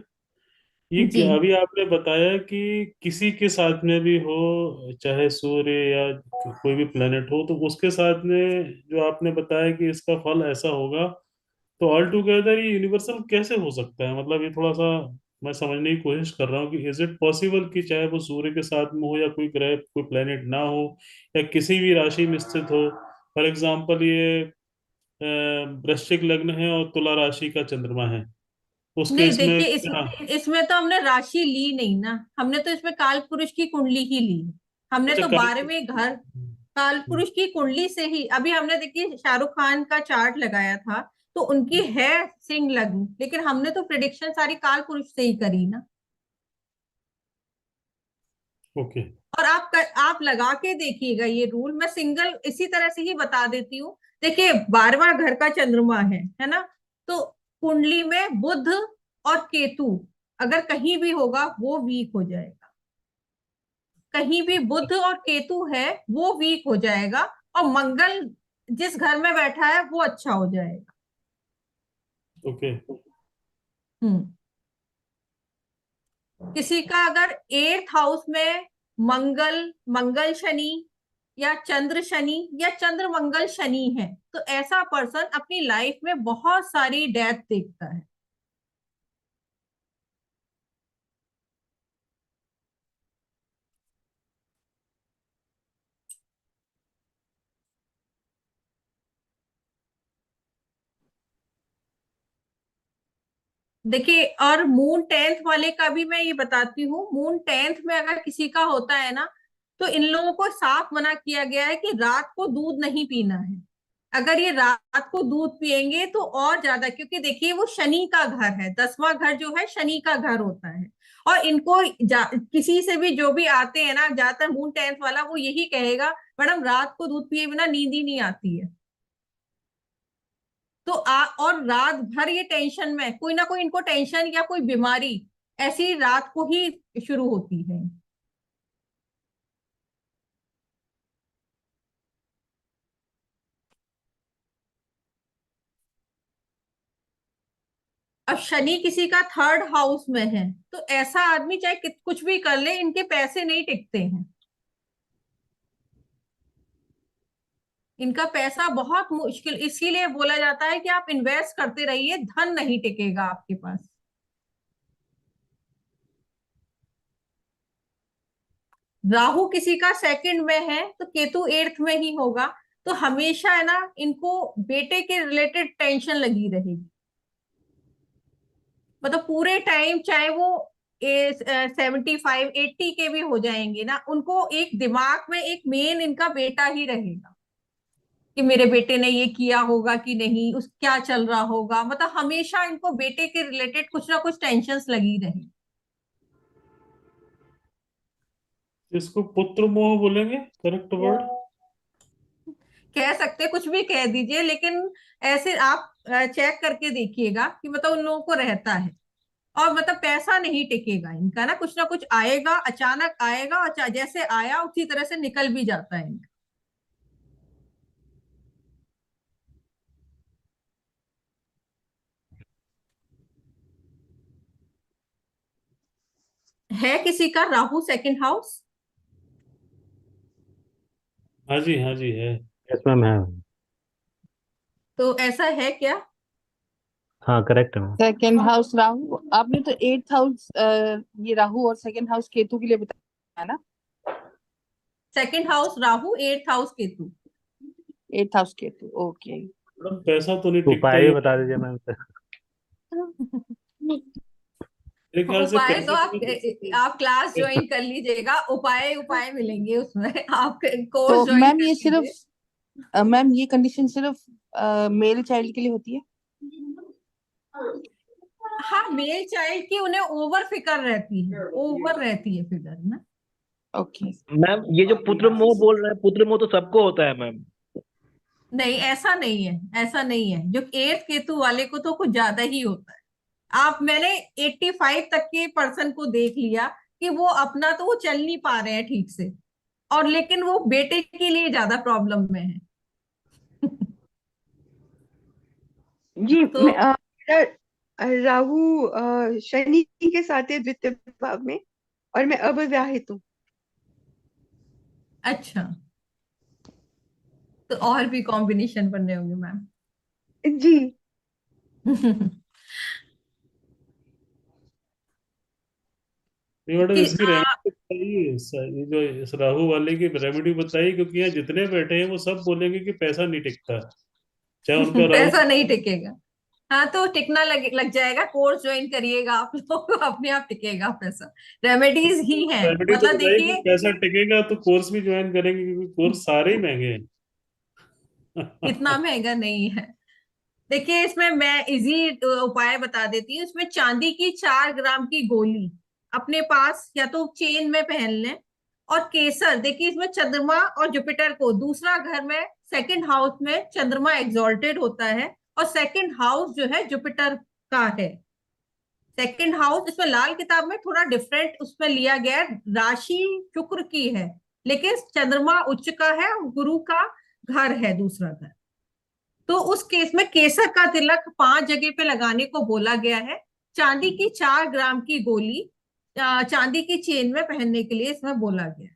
B: ये
A: जी
B: अभी आपने बताया कि किसी के साथ में भी हो, चाहे सूर्य या कोई भी प्लेनेट हो, तो उसके साथ में जो आपने बताया कि इसका फल ऐसा होगा, तो ऑल टुगेदर ये यूनिवर्सल कैसे हो सकता है? मतलब ये थोड़ा सा मैं समझने की कोशिश कर रहा हूँ कि इज इट पॉसिबल कि चाहे वो सूर्य के साथ में हो, या कोई ग्रह कोई प्लेनेट ना हो, या किसी भी राशि में स्थित हो। फॉर एग्जाम्पल ये वृश्चिक लग्न है और तुला राशि का चंद्रमा है, उस
A: नहीं,
B: केस में
A: देखिए
B: क्या?
A: इसमें तो हमने राशि ली नहीं ना, हमने तो इसमें काल पुरुष की कुंडली ही ली। हमने
B: अच्छा
A: तो
B: कल।
A: 12वें घर काल पुरुष की कुंडली से ही, अभी हमने देखिए शाहरुख खान का चार्ट लगाया था, तो उनकी है सिंह लग्न, लेकिन हमने तो प्रिडिक्शन सारी काल पुरुष से ही करी ना।
B: ओके।
A: और आप लगा के देखिएगा ये रूल। मैं सिंगल इसी तरह से ही बता देती हूँ। देखिए 12वां घर का चंद्रमा है ना। तो कुंडली में बुध और केतु अगर कहीं भी होगा वो वीक हो जाएगा। कहीं भी बुध और केतु है वो वीक हो जाएगा। और मंगल जिस घर में बैठा है वो अच्छा हो जाएगा।
B: ओके।
A: हम्म। किसी का अगर 8th हाउस में मंगल मंगल शनि या चंद्र शनि या चंद्र मंगल शनि है तो ऐसा पर्सन अपनी लाइफ में बहुत सारी डेथ देखता है। देखिए और मून 10th वाले का भी मैं ये बताती हूँ। मून 10th में अगर किसी का होता है ना तो इन लोगों को साफ मना किया गया है कि रात को दूध नहीं पीना है। अगर ये रात को दूध पिएंगे तो और ज्यादा, क्योंकि देखिए वो शनि का घर है। 10वां घर जो है शनि का घर होता है। और इनको किसी से भी जो भी आते हैं ना, ज्यादातर मून 10th वाला वो यही कहेगा मैडम रात को दूध पिए बिना नींद ही नहीं आती है। तो और रात भर ये टेंशन में, कोई ना कोई इनको टेंशन या कोई बीमारी ऐसी रात को ही शुरू होती है। अब शनि किसी का 3rd हाउस में है तो ऐसा आदमी चाहे कुछ भी कर ले इनके पैसे नहीं टिकते हैं। इनका पैसा बहुत मुश्किल, इसीलिए बोला जाता है कि आप इन्वेस्ट करते रहिए, धन नहीं टिकेगा आपके पास। राहु किसी का 2nd में है तो केतु 8th में ही होगा। तो हमेशा है ना इनको बेटे के रिलेटेड टेंशन लगी रहेगी। मतलब पूरे टाइम चाहे वो 75 80 के भी हो जाएंगे ना, उनको एक दिमाग में एक मेन इनका बेटा ही रहेगा कि मेरे बेटे ने ये किया होगा कि नहीं, उस क्या चल रहा होगा। मतलब हमेशा इनको बेटे के रिलेटेड कुछ ना कुछ टेंशन्स लगी रही।
B: इसको पुत्र मोह बोलेंगे, करेक्ट वर्ड?
A: कह सकते, कुछ भी कह दीजिए, लेकिन ऐसे आप चेक करके देखिएगा कि मतलब उन लोगों को रहता है। और मतलब पैसा नहीं टिकेगा इनका ना कुछ आएगा, अचानक आएगा और जैसे आया उसी तरह से निकल भी जाता है इनका। है किसी का राहु 2nd हाउस?
B: हाँ जी, हाँ जी है।
H: यस मैम है।
A: तो ऐसा है क्या?
H: हाँ करेक्ट है मैम।
C: 2nd हाउस राहु, आपने तो 8th हाउस ये राहु और 2nd हाउस केतु के लिए बताया ना।
A: 2nd house Rahu, 8th house Ketu.
C: 8th house Ketu, okay.
B: Madam पैसा तो नहीं टिकता
H: उपाय भी
B: ये।
H: बता दीजिए मैम सर।
B: मेरे ख्याल से
A: उपाय तो
B: पैसा तो नहीं
A: आप क्लास ज्वाइन कर लीजिएगा, उपाय उपाय मिलेंगे उसमें। आप कोर्स
C: तो
A: ज्वाइन
C: मैम
A: कर
C: ये सिर्फ
A: लीजिए।
C: मैम ये कंडीशन सिर्फ मेल चाइल्ड के लिए होती है?
A: हाँ, मेल चाइल्ड की उन्हें ओवर फिकर रहती है, ओवर रहती है फिकर ना।
C: ओके।
G: मैम ये जो पुत्र मोह बोल रहे हैं, पुत्र मोह तो सबको होता है मैम।
A: नहीं, ऐसा नहीं है, ऐसा नहीं है। जो 8th केतु वाले को तो कुछ ज्यादा ही होता है। मैंने 85 तक के पर्सन को देख लिया कि वो अपना तो वो चल नहीं पा रहे हैं ठीक से, और लेकिन वो बेटे के लिए ज्यादा प्रॉब्लम में है।
F: जी
A: तो
F: मेरा राहु शनि के साथ है द्वितीय भाव में, और मैं अविवाहित हूँ।
A: अच्छा, तो और भी कॉम्बिनेशन बन रहे होंगे मैम।
F: जी।
B: नहीं मैडम,
A: कि
B: इसकी रेमेडी बताइए। ये जो इस राहु वाले की रेमेडी बताइए, क्योंकि यहाँ जितने बैठे हैं वो सब बोलेंगे कि पैसा नहीं टिकता, चाहे उनका राहु।
A: पैसा नहीं टिकेगा। हाँ, तो टिकना लग जाएगा। कोर्स ज्वाइन करिएगा आप लोग, अपने आप टिकेगा पैसा। रेमेडीज ही हैं।
B: रेमेडी तो
A: मतलब
B: बताइए कि
A: देखिए
B: पैसा टिकेगा तो कोर्स भी ज्वाइन करेंगे, क्योंकि कोर्स सारे ही महंगे
A: इतना
B: हैं।
A: महंगा नहीं है। देखिए इसमें मैं इजी उपाय बता देती हूँ। इसमें चांदी की 4 ग्राम की गोली अपने पास या तो चेन में पहन लें, और केसर, देखिए इसमें चंद्रमा और जुपिटर को दूसरा घर में सेकंड हाउस में चंद्रमा एग्जॉल्टेड होता है, और सेकंड हाउस जो है जुपिटर का है। सेकंड हाउस इसमें लाल किताब में थोड़ा डिफरेंट उसमें लिया गया है, राशि शुक्र की है, लेकिन चंद्रमा उच्च का है और गुरु का घर है दूसरा घर। तो उस केस में केसर का तिलक 5 जगह पे लगाने को बोला गया है। चांदी की 4 ग्राम की गोली चांदी की चेन में पहनने के लिए इसमें बोला गया है।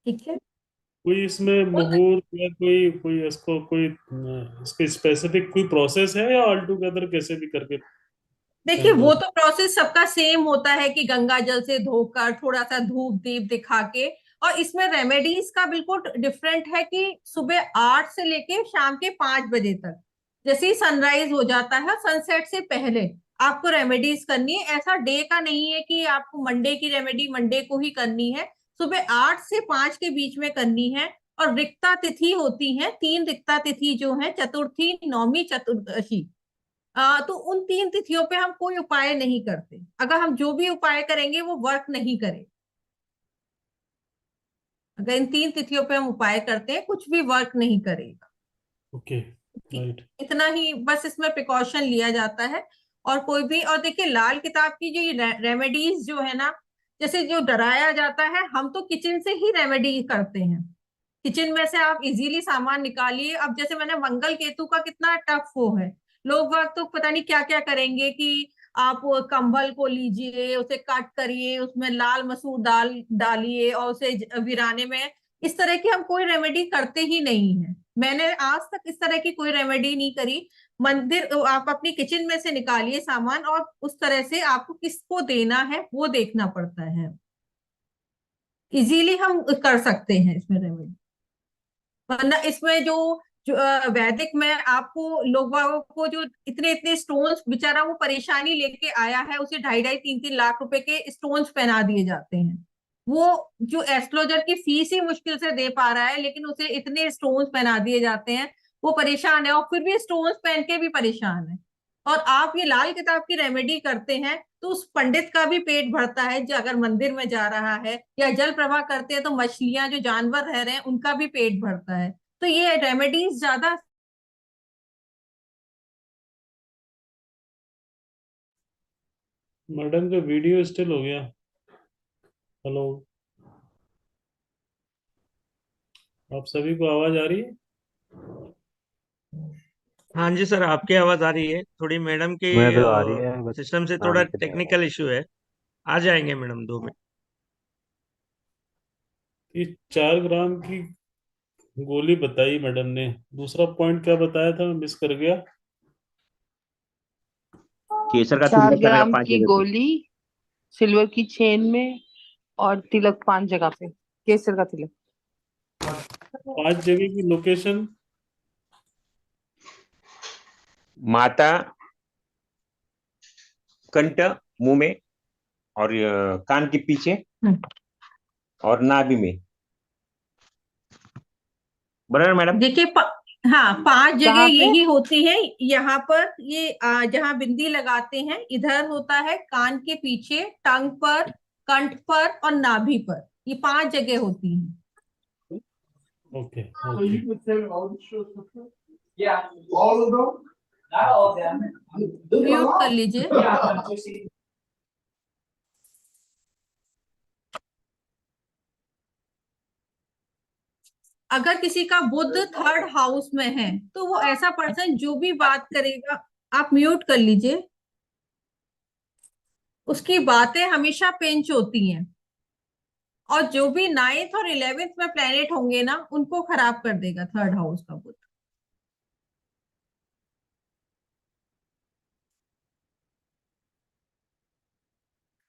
A: ठीक है।
B: कोई इसमें मुहूर्त या कोई कोई इसको स्पेसिफिक कोई प्रोसेस है, या ऑल टुगेदर कैसे भी करके
A: देखिए
B: पहन
A: वो
B: दो?
A: तो प्रोसेस सबका सेम होता है कि गंगा जल से धोकर थोड़ा सा धूप दीप दिखा के, और इसमें रेमेडीज का बिल्कुल डिफरेंट है कि सुबह 8 से लेके शाम के 5 बजे तक, जैसे ही सनराइज हो जाता है सनसेट से पहले आपको रेमेडीज करनी है। ऐसा डे का नहीं है कि आपको मंडे की रेमेडी मंडे को ही करनी है, सुबह 8 से 5 के बीच में करनी है। और रिक्ता तिथि होती है 3 रिक्ता तिथि जो है, चतुर्थी, नवमी, चतुर्दशी। तो उन 3 तिथियों पे हम कोई उपाय नहीं करते। अगर हम जो भी उपाय करेंगे वो वर्क नहीं करे। अगर इन 3 तिथियों पे हम उपाय करते हैं कुछ भी वर्क नहीं करेगा।
B: Okay, right.
A: इतना ही बस इसमें प्रिकॉशन लिया जाता है। और कोई भी, और देखिए लाल किताब की जो ये रेमेडीज जो है ना, जैसे जो डराया जाता है, हम तो किचन से ही रेमेडी करते हैं। किचन में से आप इजीली सामान निकालिए। अब जैसे मैंने मंगल केतु का कितना टफ वो है, लोग वक्त तो पता नहीं क्या क्या करेंगे कि आप वो कंबल को लीजिए, उसे कट करिए, उसमें लाल मसूर दाल डालिए और उसे वीराने में, इस तरह की हम कोई रेमेडी करते ही नहीं है। मैंने आज तक इस तरह की कोई रेमेडी नहीं करी। मंदिर आप अपनी किचन में से निकालिए सामान, और उस तरह से आपको किसको देना है वो देखना पड़ता है। इजीली हम कर सकते हैं इसमें रेमेडी। वरना इसमें जो वैदिक में आपको लोग बागों को जो इतने इतने स्टोन्स, बेचारा वो परेशानी लेके आया है, उसे 2.5-3 लाख रुपए के स्टोन्स पहना दिए जाते हैं। वो जो एस्ट्रोलजर की फीस ही मुश्किल से दे पा रहा है, लेकिन उसे इतने स्टोन्स पहना दिए जाते हैं, वो परेशान है, और फिर भी स्टोन्स पहन के भी परेशान है। और आप ये लाल किताब की रेमेडी करते हैं तो उस पंडित का भी पेट भरता है जो अगर मंदिर में जा रहा है, या जल प्रवाह करते हैं तो मछलियां जो जानवर रह रहे हैं उनका भी पेट भरता है। तो ये रेमेडीज ज्यादा।
B: मैडम का वीडियो स्टिल हो गया। हेलो, आप सभी को आवाज आ रही है?
E: हाँ जी सर, आपकी आवाज आ रही है। थोड़ी मैडम के
H: मुझे तो आ रही है, बस
E: सिस्टम से थोड़ा
H: काम के लिए
E: टेक्निकल इशू है। आ जाएंगे मैडम 2 मिनट।
B: ये 4 ग्राम की गोली बताई मैडम ने, दूसरा पॉइंट क्या बताया था, मैं मिस कर गया।
G: केसर का
C: 4
G: तिलक करने का
C: ग्राम
G: 5
C: की
G: जगह पे।
C: गोली सिल्वर की चेन में, और तिलक 5 जगह पे, केसर का तिलक।
B: 5 जगह की लोकेशन?
E: माता, कंठ, मुंह में, और कान के पीछे, और नाभि में। बराबर मैडम?
A: देखिए हाँ, 5 जगह
C: कहाँ पे?
A: यही होती है। यहाँ पर ये जहाँ बिंदी लगाते हैं इधर होता है, कान के पीछे, टंग पर, कंठ पर और नाभि पर, ये 5 जगह होती हैं।
B: Okay okay.
A: म्यूट कर लीजिए। अगर किसी का बुध 3rd हाउस में है तो वो ऐसा पर्सन जो भी बात करेगा, आप म्यूट कर लीजिए, उसकी बातें हमेशा पेंच होती हैं। और जो भी 9th और 11th में प्लेनेट होंगे ना, उनको खराब कर देगा 3rd हाउस का बुध।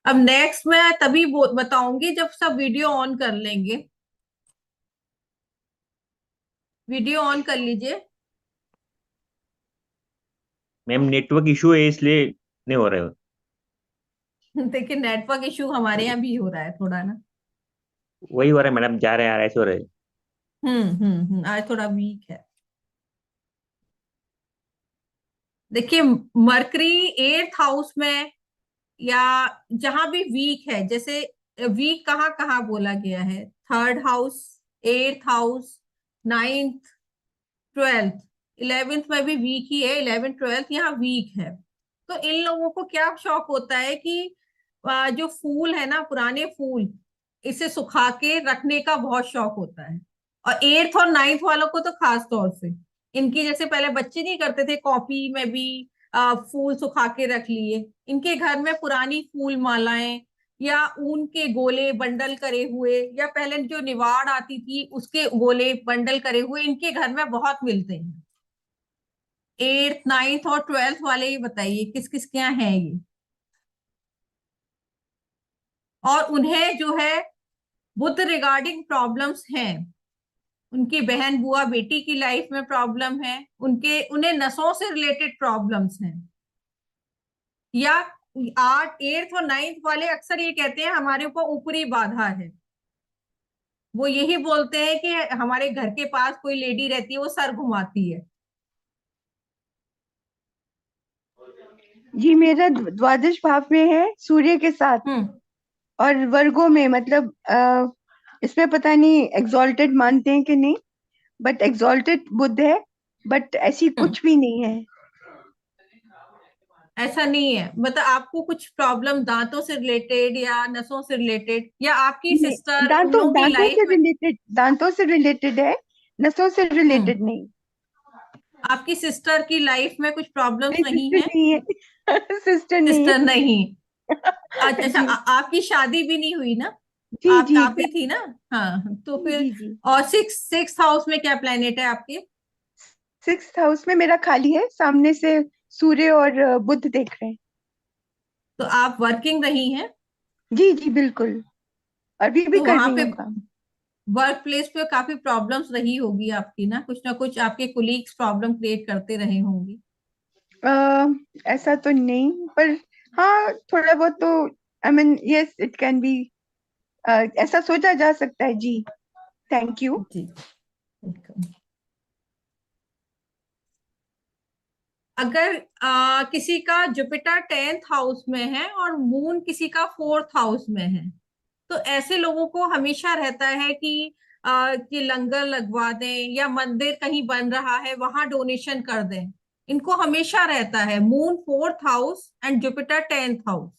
A: अब नेक्स्ट मैं तभी बताऊंगी जब सब वीडियो ऑन कर लेंगे। वीडियो ऑन कर लीजिए।
G: मैम नेटवर्क इशू है इसलिए नहीं हो रहे हो।
A: देखिए नेटवर्क इशू हमारे यहाँ भी हो रहा है थोड़ा ना।
G: वही हो रहा है मैडम, जा रहे हैं आ रहे हैं, ऐसे हो रहे हैं।
A: आज थोड़ा वीक है। देखिए मरकरी 8th हाउस में या जहां भी वीक है, जैसे वीक कहाँ कहाँ बोला गया है, third house, eighth house, ninth, twelfth, 11th में भी वीक ही है, 11th 12th यहाँ वीक है। तो इन लोगों को क्या शौक होता है कि जो फूल है ना, पुराने फूल, इसे सुखा के रखने का बहुत शौक होता है। और 8th और 9th वालों को तो खास तौर से, इनकी जैसे पहले बच्चे नहीं करते थे, कॉपी में भी फूल सुखा के रख लिए, इनके घर में पुरानी फूल मालाएं या ऊन के गोले बंडल करे हुए, या पहले जो निवाड़ आती थी उसके गोले बंडल करे हुए इनके घर में बहुत मिलते हैं। 8th 9th और 12th वाले ही बताइए किस किस के यहाँ है ये। और उन्हें जो है बुद्ध रिगार्डिंग प्रॉब्लम्स हैं, उनकी बहन बुआ बेटी की लाइफ में प्रॉब्लम है, उन्हें नसों से रिलेटेड प्रॉब्लम्स हैं। या 8th और 9th वाले अक्सर ये कहते हैं हमारे ऊपर ऊपरी बाधा है। वो यही बोलते हैं कि हमारे घर के पास कोई लेडी रहती है, वो सर घुमाती है।
I: जी मेरा द्वादश भाव में है सूर्य के साथ, और वर्गों में, मतलब इसमें पता नहीं एग्जॉल्टेड मानते हैं कि नहीं, बट एग्जॉल्टेड बुध है, बट ऐसी कुछ भी नहीं है।
A: ऐसा नहीं है, मतलब आपको कुछ प्रॉब्लम दांतों से रिलेटेड या नसों से रिलेटेड, या आपकी
I: नहीं,
A: सिस्टर
I: दांतों
A: उन लोगों की
I: दांतों
A: लाइफ
I: से
A: में,
I: रिलेटेड, दांतों से रिलेटेड है, नसों से रिलेटेड नहीं।
A: आपकी सिस्टर की लाइफ में कुछ प्रॉब्लम्स नहीं
I: सिस्टर
A: है?
I: नहीं है। सिस्टर नहीं
A: सिस्टर
I: है।
A: नहीं। अच्छा,
I: जी
A: आपकी शादी भी नहीं हुई ना?
I: जी जी
A: आप ही थी ना? हाँ, तो फिर
I: जी जी।
A: और सिक्स हाउस में क्या प्लेनेट है आपके?
I: 6th हाउस में मेरा खाली है, सामने से सूर्य और बुध देख रहे हैं।
A: तो आप वर्किंग रही हैं?
I: जी जी बिल्कुल, अभी भी
A: तो
I: कर
A: वहां
I: रही
A: पे
I: हूँ काम।
A: वर्क प्लेस पे काफी प्रॉब्लम्स रही होगी आपकी ना कुछ आपके कुलीग्स प्रॉब्लम क्रिएट करते रहे होंगे।
I: ऐसा तो नहीं, पर हाँ थोड़ा बहुत तो, I mean yes it can be, ऐसा सोचा जा सकता है। जी थैंक यू।
A: जी, अगर किसी का जुपिटर 10th हाउस में है और मून किसी का 4th हाउस में है, तो ऐसे लोगों को हमेशा रहता है कि लंगर लगवा दें, या मंदिर कहीं बन रहा है वहां डोनेशन कर दें। इनको हमेशा रहता है moon 4th house and Jupiter 10th house.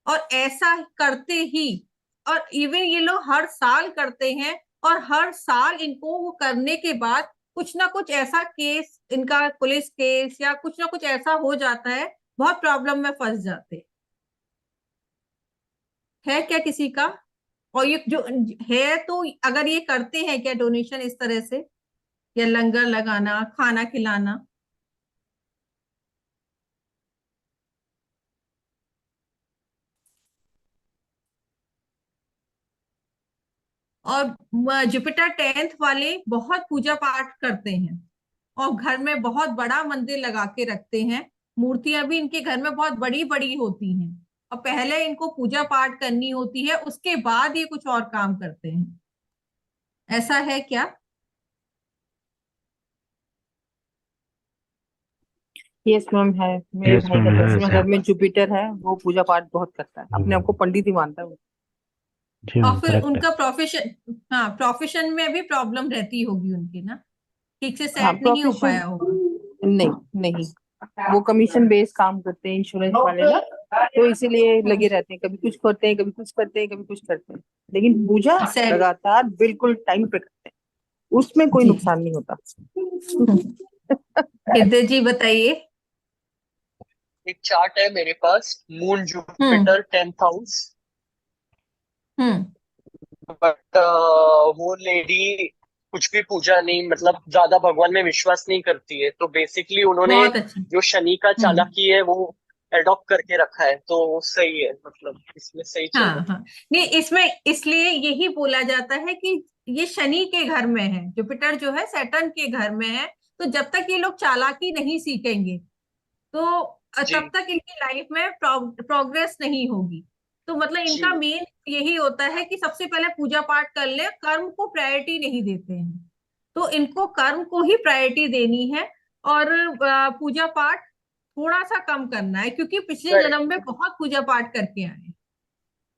A: और ऐसा करते ही, और इवन ये लोग हर साल करते हैं, और हर साल इनको वो करने के बाद कुछ ना कुछ ऐसा केस, इनका पुलिस केस या कुछ ना कुछ ऐसा हो जाता है, बहुत प्रॉब्लम में फंस जाते है क्या किसी का? और ये जो है, तो अगर ये करते हैं क्या डोनेशन इस तरह से, या लंगर लगाना, खाना खिलाना? और जुपिटर 10th वाले बहुत पूजा पाठ करते हैं, और घर में बहुत बड़ा मंदिर लगा के रखते हैं, मूर्तियां भी इनके घर में बहुत बड़ी बड़ी होती हैं, और पहले इनको पूजा पाठ करनी होती है, उसके बाद ये कुछ और काम करते हैं। ऐसा है क्या?
C: यस मैम है। मेरे
H: यस
C: भाई
H: मैम,
C: का
H: है
C: 10वें
H: ऐसा।
C: घर में जुपिटर है, वो पूजा पाठ बहुत करता है, अपने आप को पंडित ही मानता है वो।
H: जी
A: और
H: मैम,
A: फिर
H: करेक्ट है।
A: उनका प्रोफेशन, हाँ, प्रोफेशन में भी प्रॉब्लम रहती होगी उनकी ना, ठीक से
C: हाँ
A: सेट नहीं हो
C: प्रोफेशन,
A: पाया होगा।
C: नहीं नहीं, वो कमीशन बेस्ड काम करते हैं इंश्योरेंस वाले ना, तो इसीलिए लगे रहते हैं, कभी कुछ करते हैं, कभी कुछ करते हैं, कभी कुछ करते हैं, लेकिन पूजा
A: सेट।
C: लगातार बिल्कुल टाइम पे करते हैं, उसमें कोई
A: जी।
C: नुकसान नहीं होता।
A: हृदय जी बताइए।
J: एक चार्ट है मेरे पास, moon Jupiter 10th house,
A: hmm
J: but वो लेडी कुछ भी पूजा नहीं, मतलब ज्यादा भगवान में विश्वास नहीं करती है, तो बेसिकली उन्होंने
A: बहुत अच्छा।
J: जो शनि का चालाकी है वो एडॉप्ट करके रखा है, तो वो सही है, मतलब इसमें सही चल रहा
A: हाँ हाँ, नहीं, इसमें इसलिए यही बोला जाता है कि ये शनि के घर में है, जुपिटर जो है सैटर्न के घर में है, तो जब तक ये लोग चालाकी नहीं सीखेंगे, तो
J: है। जी
A: तब तक इनकी लाइफ में प्रोग्रेस नहीं होगी। तो मतलब
J: जी
A: इनका मेन यही होता है कि सबसे पहले पूजा पाठ कर ले, कर्म को प्रायोरिटी नहीं देते हैं, तो इनको कर्म को ही प्रायोरिटी देनी है। और पूजा पाठ थोड़ा सा कम करना है, क्योंकि पिछले
J: करेक्ट
A: जन्म में बहुत पूजा पाठ करके आए हैं।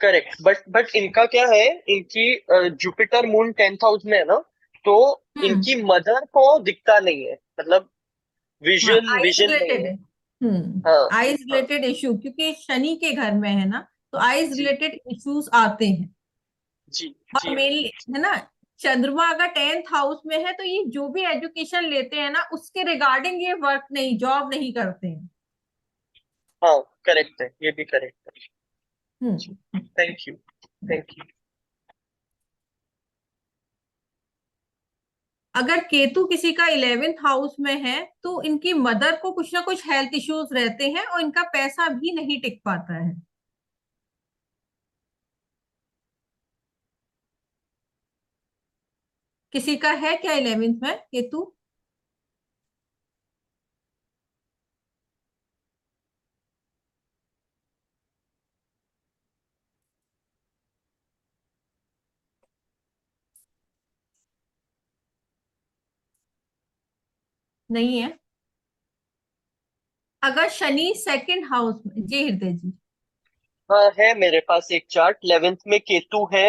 J: करेक्ट, बट इनका क्या है, इनकी जुपिटर मून 10th हाउस में है ना, तो
A: हम्म।
J: इनकी मदर को दिखता नहीं है, मतलब
A: हाँ,
J: विजन
A: आईज
J: विजन नहीं
A: रिलेटेड
J: है।
A: है।
J: हाँ
A: आईज
J: हाँ
A: रिलेटेड इशू, क्योंकि शनि के घर में है ना, तो आईज
J: जी
A: रिलेटेड इश्यूज आते हैं।
J: जी
A: और
J: जी
A: मेनली है ना, चंद्रमा अगर 10th हाउस में है तो ये जो भी एजुकेशन लेते हैं ना, उसके रिगार्डिंग ये वर्क नहीं, जॉब नहीं करते हैं।
J: हाँ, करेक्ट है, ये भी करेक्ट है।
A: Hmm.
J: Thank you, thank you.
A: अगर केतु किसी का 11th हाउस में है तो इनकी मदर को कुछ ना कुछ हेल्थ इश्यूज रहते हैं और इनका पैसा भी नहीं टिक पाता है। किसी का है क्या 11th में केतु? नहीं है। अगर शनि 2nd हाउस में, जी हृदय जी।
J: हाँ, है मेरे पास एक चार्ट, 11th में केतु है,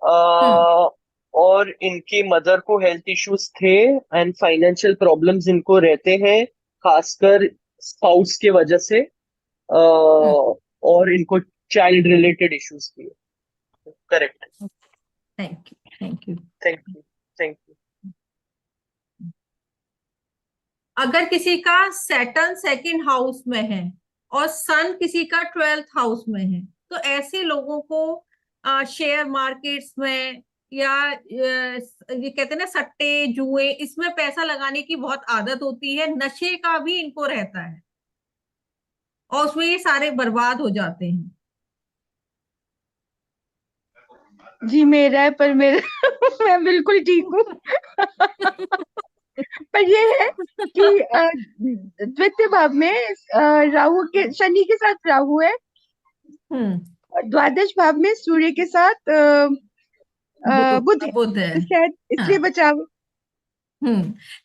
A: हम्म।
J: और इनकी मदर को हेल्थ इश्यूज थे एंड फाइनेंशियल प्रॉब्लम्स इनको रहते हैं, खासकर स्पाउस के वजह से,
A: हम्म।
J: और इनको चाइल्ड रिलेटेड इश्यूज भी है। Correct.
A: Thank you, thank you.
J: Thank you, thank you.
A: अगर किसी का सैटर्न 2nd हाउस में है और सन किसी का 12th हाउस में है, तो ऐसे लोगों को शेयर मार्केट्स में या ये कहते हैं ना सट्टे जुए, इसमें पैसा लगाने की बहुत आदत होती है। नशे का भी इनको रहता है और उसमें ये सारे बर्बाद हो जाते हैं।
I: जी मेरा है, पर मेरा मैं बिल्कुल ठीक हूँ। पर ये है कि द्वितीय भाव में राहु के, शनि के साथ राहु है,
A: हम्म।
I: और द्वादश भाव में सूर्य के साथ बुध है,
A: बुध है।
I: तो शायद इसलिए
A: हाँ।
I: बचाव।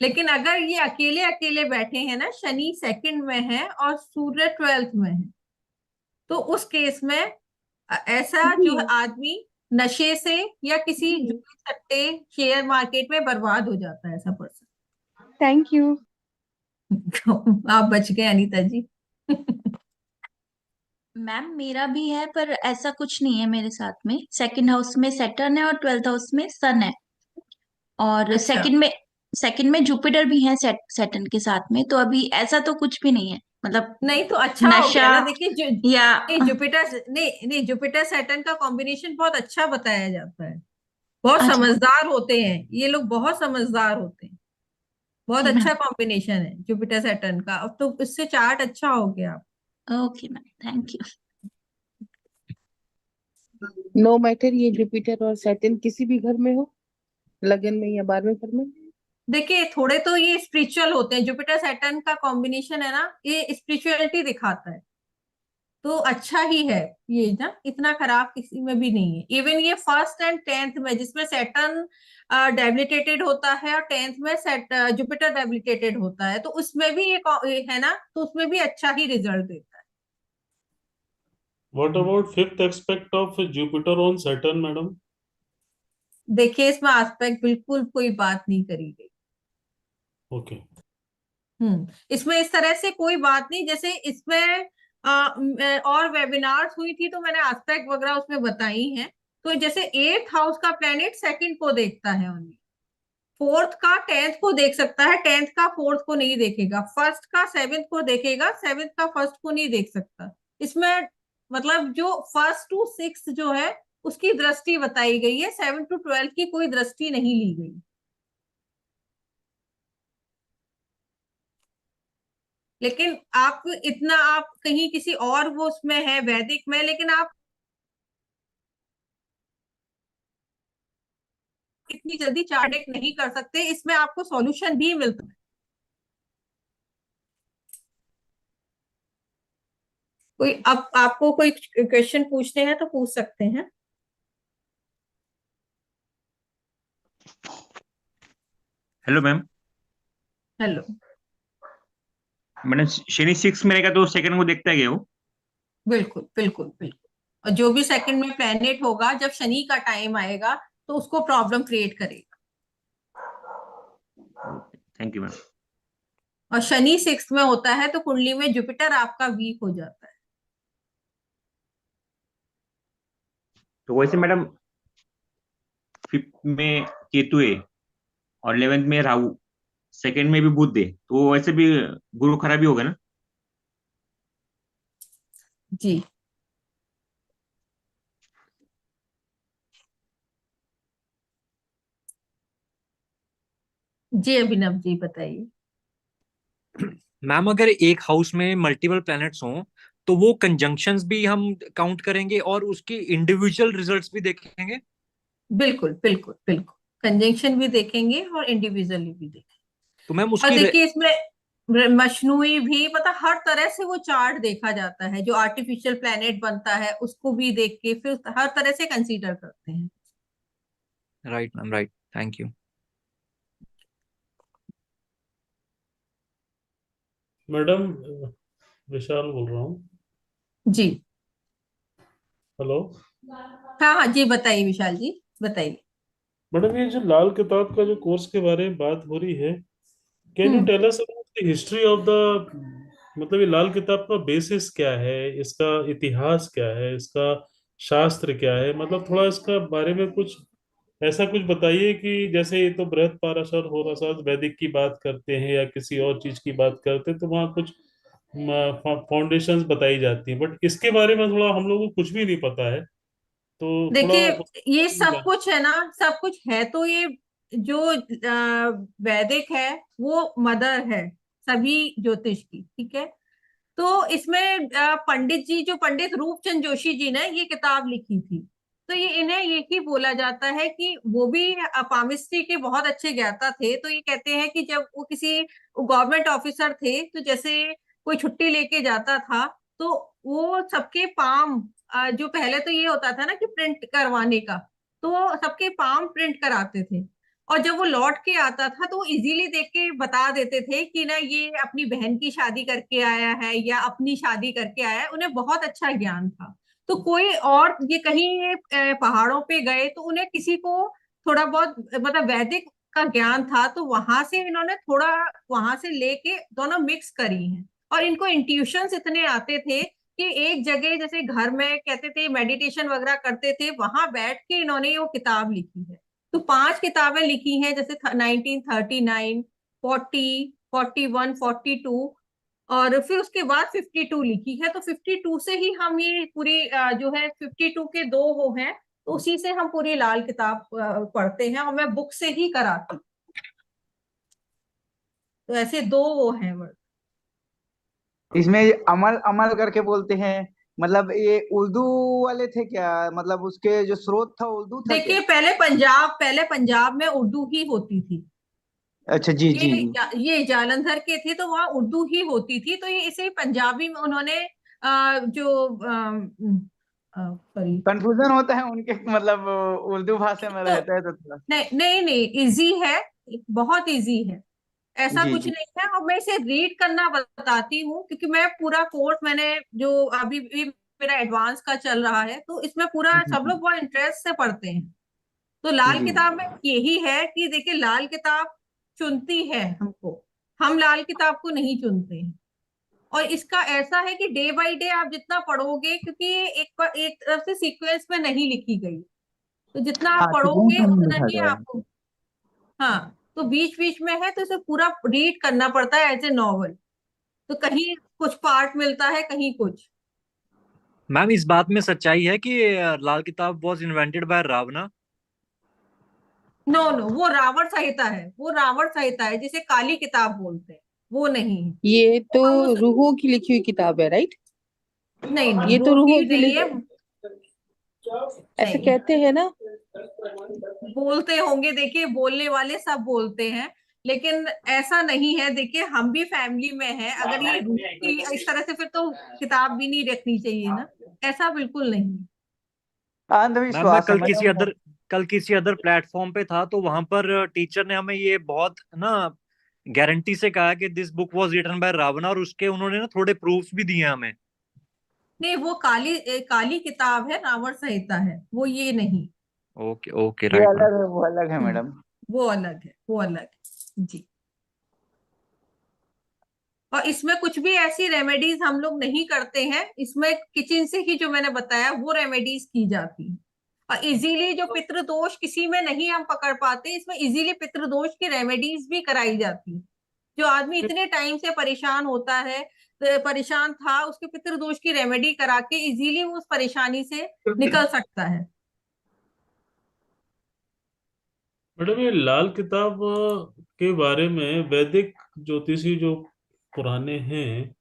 A: लेकिन अगर ये अकेले अकेले बैठे हैं ना, शनि 2nd में है और सूर्य 12th में है, तो उस केस में ऐसा
I: जी
A: जो आदमी नशे से या किसी
I: जी,
A: जुए सट्टे शेयर मार्केट में बर्बाद हो जाता है ऐसा पर्सन।
I: Thank you.
A: आप बच गए अनीता जी।
K: मैम मेरा भी है, पर ऐसा कुछ नहीं है मेरे साथ में। 2nd हाउस में सैटर्न है और 12th हाउस में सन है, और
A: अच्छा,
K: सेकंड में जुपिटर भी है सैटर्न के साथ में, तो अभी ऐसा तो कुछ भी नहीं है, मतलब
A: नहीं तो अच्छा हो गया
K: नशा
A: ना। देखिए
K: या
A: नहीं, जुपिटर नहीं नहीं, जुपिटर सैटर्न का कॉम्बिनेशन बहुत अच्छा बताया जाता है। बहुत
K: अच्छा
A: समझदार होते हैं ये लोग, बहुत समझदार होते हैं। बहुत
K: जी मैम।
A: अच्छा कॉम्बिनेशन है जुपिटर सैटर्न का। अब तो इससे चार्ट अच्छा हो गया।
K: Okay ma'am, thank you.
C: No matter ये जुपिटर और सैटर्न किसी भी घर में हो, लगन में या 12वें घर में।
A: देखिए थोड़े तो ये स्पिरिचुअल होते हैं, जुपिटर सैटर्न का कॉम्बिनेशन है ना, ये स्पिरिचुअलिटी दिखाता है, तो अच्छा ही है ये ना, इतना खराब किसी में भी नहीं है। इवन ये 1st एंड 10th में, जिसमें सैटर्न डेबिलिटेटेड होता है और 10th में जुपिटर डेबिलिटेटेड होता है, तो उसमें भी ये है ना, तो उसमें भी अच्छा ही रिजल्ट देता है।
B: What about fifth aspect of Jupiter on Saturn, madam?
A: देखिए इसमें आस्पेक्ट बिल्कुल कोई बात नहीं करी गई।
B: ओके।
A: इसमें इस तरह से कोई बात नहीं, जैसे इसमें और वेबिनार्स हुई थी तो मैंने एस्पेक्ट वगैरह उसमें बताई हैं। तो जैसे 8th हाउस का प्लेनेट 2nd को देखता है ओनली, 4th का 10th को देख सकता है, 10th का 4th को नहीं देखेगा, 1st का 7th को देखेगा, 7th का 1st को नहीं देख सकता। इसमें मतलब जो 1st to 6th जो है उसकी दृष्टि बताई गई है, 7 to 12 की कोई दृष्टि नहीं ली गई। लेकिन आप इतना, आप कहीं किसी और वो उसमें है वैदिक में, लेकिन आप इतनी जल्दी चार्ट नहीं कर सकते, इसमें आपको सॉल्यूशन भी मिलता है। कोई अब आपको कोई क्वेश्चन पूछने हैं तो पूछ सकते हैं।
E: Hello ma'am.
A: Hello.
E: Madam Shani 6 में रहेगा तो सेकंड को देखता है क्या वो?
A: बिल्कुल बिल्कुल बिल्कुल। और जो भी सेकंड में प्लेनेट होगा जब शनि का टाइम आएगा तो उसको प्रॉब्लम क्रिएट करेगा।
E: Thank you ma'am.
A: और शनि 6 में होता है तो कुंडली में जुपिटर आपका वीक हो जाता है।
E: तो वैसे मैडम 5th में केतु है और 11th में राहु, सेकंड में भी बुध है, तो वैसे भी गुरु खराब ही होगा ना?
A: जी जी अभिनव जी बताइए।
L: मैम अगर एक हाउस में मल्टीपल प्लैनेट्स हों तो वो कंजंक्शंस भी हम काउंट करेंगे और उसकी इंडिविजुअल रिजल्ट्स भी देखेंगे?
A: बिल्कुल बिल्कुल बिल्कुल, कंजंक्शन भी देखेंगे और इंडिविजुअली भी देखेंगे।
L: तो मैम
A: और
L: उसकी
A: देखिए इसमें मशनूई भी मतलब हर तरह से वो चार्ट देखा जाता है, जो आर्टिफिशियल प्लेनेट बनता है उसको भी देख के फिर हर तरह से कंसीडर करते हैं।
L: Right ma'am, right, thank you.
B: Madam Vishal बोल रहा हूँ।
A: जी
B: हेलो
A: हाँ हाँ जी बताइए विशाल जी बताइए।
B: मैडम, ये जो लाल किताब का जो कोर्स के बारे में बात हो रही है, can you tell us about the history of the, मतलब ये लाल किताब का बेसिस क्या है, इसका इतिहास क्या है, इसका शास्त्र क्या है, मतलब थोड़ा इसका बारे में कुछ ऐसा कुछ बताइए कि जैसे ये तो बृहद पाराशर होरासाज वैदिक की बात करते हैं या किसी और चीज की बात करते हैं तो वहाँ कुछ फाउंडेशंस बताई जाती हैं, बट इसके बारे में थोड़ा हम लोगों को कुछ भी नहीं पता है, तो थोड़ा
A: देखिए ये सब
B: जान-
A: कुछ है ना, सब कुछ है तो ये जो वैदिक है वो मदर है सभी ज्योतिष की, ठीक है। तो इसमें पंडित जी, जो पंडित रूपचंद जोशी जी ने ये किताब लिखी थी, तो ये इन्हें ये ही बोला जाता है कि वो भी पामिस्ट्री के बहुत अच्छे ज्ञाता थे। तो ये कहते हैं कि जब वो किसी गवर्नमेंट ऑफिसर थे तो जैसे कोई छुट्टी लेके जाता था तो वो सबके पाम, जो पहले तो ये होता था ना कि प्रिंट करवाने का, तो वो सबके पाम प्रिंट कराते थे। और जब वो लौट के आता था तो वो इजीली देख के बता देते थे कि ना ये अपनी बहन की शादी करके आया है या अपनी शादी करके आया है। उन्हें बहुत अच्छा ज्ञान था। तो कोई और ये कहीं ये पहाड़ों पे गए तो उन्हें किसी को थोड़ा बहुत मतलब वैदिक का ज्ञान था तो वहां से इन्होंने थोड़ा वहां से लेके दोनों मिक्स करी हैं। और इनको इंट्यूशंस इतने आते थे कि एक जगह जैसे घर में कहते थे मेडिटेशन वगैरह करते थे, वहां बैठ के इन्होंने ये वो किताब लिखी है। तो 5 किताबें लिखी हैं, जैसे 1939, 40, 41, 42 और फिर उसके बाद 52 लिखी है। तो 52 से ही हम ये पूरी जो है 52 के 2 वो हैं, तो उसी से हम पूरी लाल किताब पढ़ते हैं और मैं बुक से ही कराती हूँ। तो ऐसे 2 वो हैं वर्ड।
D: इसमें अमल अमल करके बोलते हैं, मतलब ये उर्दू वाले थे क्या? मतलब उसके जो स्रोत था उर्दू था क्या?
A: देखिए पहले पंजाब में उर्दू ही होती थी।
D: अच्छा जी जी।
A: ये जालंधर के थे तो वहाँ उर्दू ही होती थी, तो ये इसे पंजाबी में उन्होंने जो सॉरी,
D: कंफ्यूजन होता है उनके, मतलब उर्दू भाषा में
A: तो
D: रहता है तो थोड़ा।
A: नहीं नहीं नहीं, इजी है, बहुत इजी है, ऐसा
D: जी
A: कुछ
D: जी।
A: नहीं है। और मैं इसे रीड करना बताती हूँ क्योंकि मैं पूरा कोर्स मैंने जो अभी भी मेरा एडवांस का चल रहा है तो इसमें पूरा सब लोग बहुत इंटरेस्ट से पढ़ते हैं। तो लाल
D: जी
A: किताब में यही है कि देखिए लाल किताब चुनती है हमको, हम लाल किताब को नहीं चुनते हैं। और इसका ऐसा है कि डे बाय डे आप जितना पढ़ोगे, क्योंकि ये एक तरफ से सीक्वेंस में नहीं लिखी गई, तो जितना आप
D: हाँ, सीक्वेंस
A: पढ़ोगे
D: में नहीं
A: उतना
D: लिखा
A: ही
D: गया है।
A: आपको, हाँ तो बीच बीच में है तो इसे पूरा रीड करना पड़ता है एज ए नॉवल। तो कहीं कुछ पार्ट मिलता है कहीं कुछ।
L: मैम इस बात में सच्चाई है कि लाल किताब वॉज इन्वेंटेड बाय रावना?
A: नो नो, वो रावण संहिता है, वो रावण संहिता है जिसे काली किताब बोलते हैं, वो नहीं है।
C: ये तो
A: हम उस
C: रूहों की लिखी हुई किताब है, राइट?
A: नहीं नहीं,
C: ये तो
A: रूह
C: रूहों
A: की
C: की
A: नहीं है।
C: ऐसे
A: नहीं,
C: कहते हैं ना।
A: बोलते होंगे, देखिए बोलने वाले सब बोलते हैं, लेकिन ऐसा नहीं है। देखिए हम भी फैमिली में हैं, अगर ये रूह की इस तरह से फिर तो किताब भी नहीं रखनी चाहिए ना, ऐसा बिल्कुल नहीं।
L: मैम मैं
D: अंधविश्वास है मतलब।
L: कल किसी अदर प्लेटफॉर्म पे था तो वहां पर टीचर ने हमें ये बहुत ना गारंटी से कहा कि this book was written by Ravana, और उसके उन्होंने ना थोड़े प्रूफ्स भी दिए हमें।
A: नहीं, वो काली किताब है, रावण संहिता है, वो ये नहीं।
L: ओके ओके,
D: ये
L: राइट
D: अलग
L: मैडम।
D: है, वो अलग है मैडम।
A: वो अलग है, वो अलग है जी। और इसमें कुछ भी ऐसी रेमेडीज हम लोग नहीं करते हैं, इसमें किचन से ही जो मैंने बताया वो रेमेडीज की जाती है। और इजीली जो पितृदोष किसी में नहीं हम पकड़ पाते, इसमें इजीली पितृदोष की रेमेडीज भी कराई जाती है। जो आदमी इतने टाइम से परेशान होता है, परेशान था, उसके पितृदोष की रेमेडी करा के इजीली वो उस परेशानी से निकल सकता है।
B: मैडम ये लाल किताब के बारे में वैदिक ज्योतिषी जो पुराने हैं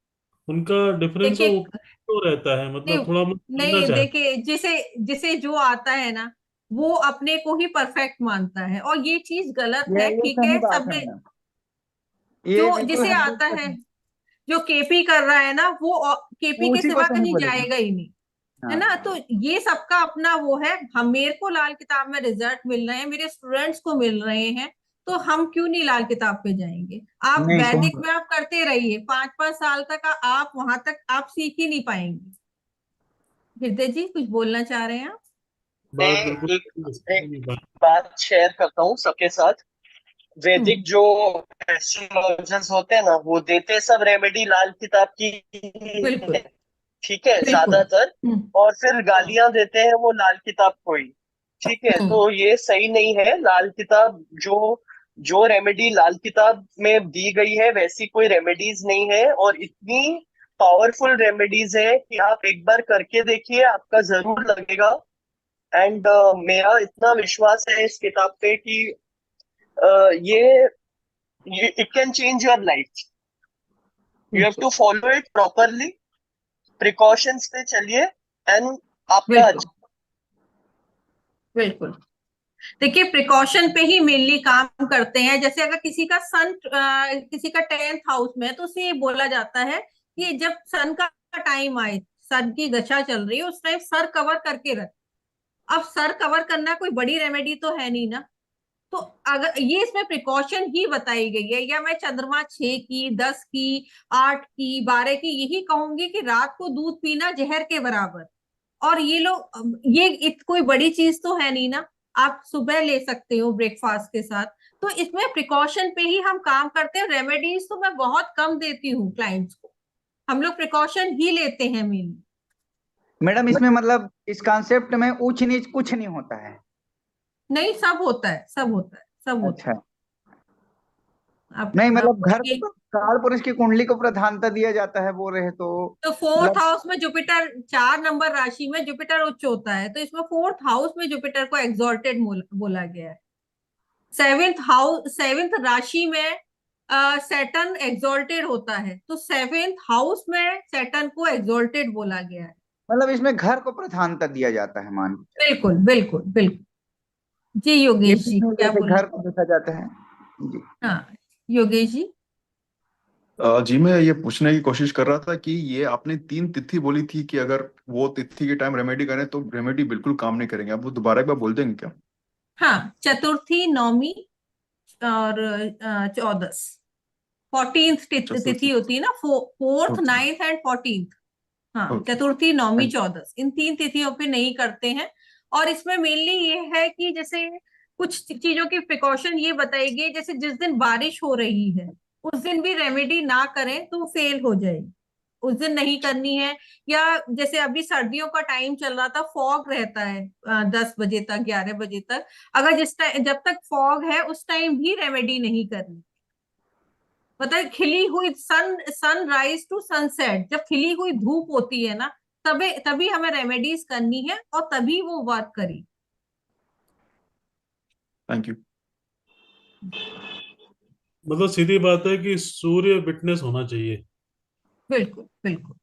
B: उनका डिफरेंस
A: देखिए,
B: तो रहता है,
A: नहीं
B: मतलब थोड़ा मैं जानना
A: नहीं,
B: चाहता
A: देखिए, जिसे जिसे जो आता है ना, वो अपने को ही परफेक्ट मानता है, और ये चीज गलत है।
D: ये
A: ठीक
D: सही
A: है,
D: बात है
A: सबने
D: मैडम, ये
A: जो
D: बिल्कुल
A: जिसे आता है,
D: 100%।
A: जो केपी कर रहा है ना, वो केपी
D: वो
A: के
D: उसी को
A: सिवा
D: सही
A: कहीं
D: बोलेगा।
A: जाएगा ही नहीं। है
D: हाँ।
A: ना? तो ये सबका अपना वो है। हम मेरे को लाल किताब में रिजल्ट मिल रहे हैं, मेरे स्टूडेंट्स को मिल रहे हैं, तो हम क्यों नहीं लाल किताब पे जाएंगे? आप
D: नहीं सही
A: वैदिक में आप करते रहिए, 5-5 साल तक आप वहां तक आप सीख ही नहीं पाएंगे। हृदय जी, कुछ बोलना चाह रहे हैं आप?
J: मैं
B: बात बिल्कुल
J: एक एक
B: सही बात।
J: बात शेयर करता हूँ सबके साथ। वैदिक जो एस्ट्रोलॉजर्स होते हैं ना, वो देते सब रेमेडी लाल किताब की
A: बिल्कुल
J: है, ठीक है,
A: बिल्कुल।
J: ज्यादातर। और फिर गालियां देते हैं वो लाल किताब को ही। ठीक है, तो ये सही नहीं है। लाल किताब जो जो रेमेडी लाल किताब में दी गई है वैसी कोई रेमेडीज नहीं है, और इतनी पावरफुल रेमेडीज है कि आप एक बार करके देखिए, आपका जरूर लगेगा। एंड मेरा इतना विश्वास है इस किताब पे कि ये it can change your life. You have to follow it properly, precautions पे चलिए, एंड आपका
A: बिल्कुल बिल्कुल। देखिए, प्रिकॉशन पे ही मेनली काम करते हैं। जैसे अगर किसी का किसी का 10th हाउस में है, तो उसे ये बोला जाता है कि जब सन का टाइम आए, सन की दशा चल रही है, उस टाइम सर कवर करके रख। अब सर कवर करना कोई बड़ी रेमेडी तो है नहीं ना। तो अगर ये इसमें प्रिकॉशन ही बताई गई है, या मैं चंद्रमा 6 की, 10 की, 8 की, 12 की यही कहूंगी कि रात को दूध पीना जहर के बराबर। और ये लोग, कोई बड़ी चीज तो है नहीं ना, आप सुबह ले सकते हो ब्रेकफास्ट के साथ। तो इसमें प्रिकॉशन पे ही हम काम करते हैं। रेमेडीज तो मैं बहुत कम देती हूँ क्लाइंट्स को, हम लोग प्रिकॉशन ही लेते हैं मेनली।
D: मैडम इसमें मतलब इस कॉन्सेप्ट में ऊंच नीच कुछ नहीं होता है?
A: नहीं, सब होता है, सब होता है, सब होता
D: अच्छा।
A: है।
D: नहीं
A: आप
D: मतलब घर
A: ये
D: को काल पुरुष की कुंडली को प्रधानता दिया जाता है, वो रहे तो
A: तो 4th
D: मतलब।
A: हाउस में जुपिटर, 4 नंबर राशि में जुपिटर उच्च होता है, तो इसमें 4th हाउस में जुपिटर को एग्जॉल्टेड बोला गया है। 7th राशि में सैटर्न एग्जॉल्टेड होता है, तो 7th हाउस में सैटर्न को एग्जॉल्टेड बोला गया है।
D: मतलब इसमें घर को प्रधानता दिया जाता है, मान के चलिए।
A: बिल्कुल बिल्कुल बिल्कुल जी।
D: ये
A: योगेश जी
D: विष्णु
A: क्या
D: जैसे
A: बोलना?
D: घर को देखा जाता है जी।
A: हाँ, योगेश जी।
M: जी मैं ये पूछने की कोशिश कर रहा था कि ये आपने 3 तिथि बोली थी कि अगर वो तिथि के टाइम रेमेडी करें तो रेमेडी बिल्कुल काम नहीं करेंगे, आप वो दोबारा एक बार बोल देंगे क्या?
A: हाँ, चतुर्थी, नौमी और 14th, 14th तिथि
M: चतुर्थी।
A: होती है ना, 4th,
M: okay
A: 9th and 14th। हाँ,
M: ओके।
A: चतुर्थी, नौमी, 14th, इन 3 तिथियों पे नहीं करते हैं। और इसमें मेनली ये है कि जैसे कुछ चीजों की प्रिकॉशन ये बताई गई, जैसे जिस दिन बारिश हो रही है उस दिन भी रेमेडी ना करें तो फेल हो जाएगी, उस दिन नहीं करनी है। या जैसे अभी सर्दियों का टाइम चल रहा था, फॉग रहता है 10 बजे तक, 11 बजे तक, अगर जिस टाइम जब तक फॉग है उस टाइम भी रेमेडी नहीं करनी। मतलब खिली हुई सनराइज टू सनसेट, जब खिली हुई धूप होती है ना, तभी तभी हमें रेमेडीज करनी है और तभी वो वर्क करी।
M: Thank you.
B: मतलब सीधी बात है कि सूर्य विटनेस होना चाहिए।
A: बिल्कुल बिल्कुल।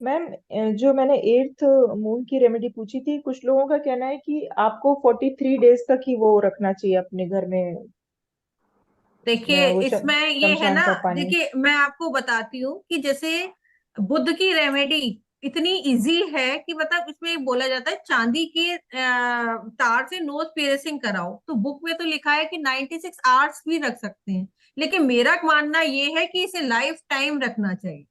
F: मैम, जो मैंने 8th मून की रेमेडी पूछी थी, कुछ लोगों का कहना है कि आपको 43 डेज तक ही वो रखना चाहिए अपने घर में,
A: देखिए,
F: वो
A: इसमें ये है
F: शमशान
A: ना,
F: का पानी।
A: देखिए मैं आपको बताती हूँ कि जैसे बुध की रेमेडी इतनी इजी है कि मतलब इसमें बोला जाता है चांदी के तार से नोज पियर्सिंग कराओ, तो बुक में तो लिखा है कि 96 आवर्स भी रख सकते हैं, लेकिन मेरा मानना ये है कि इसे लाइफ टाइम रखना चाहिए।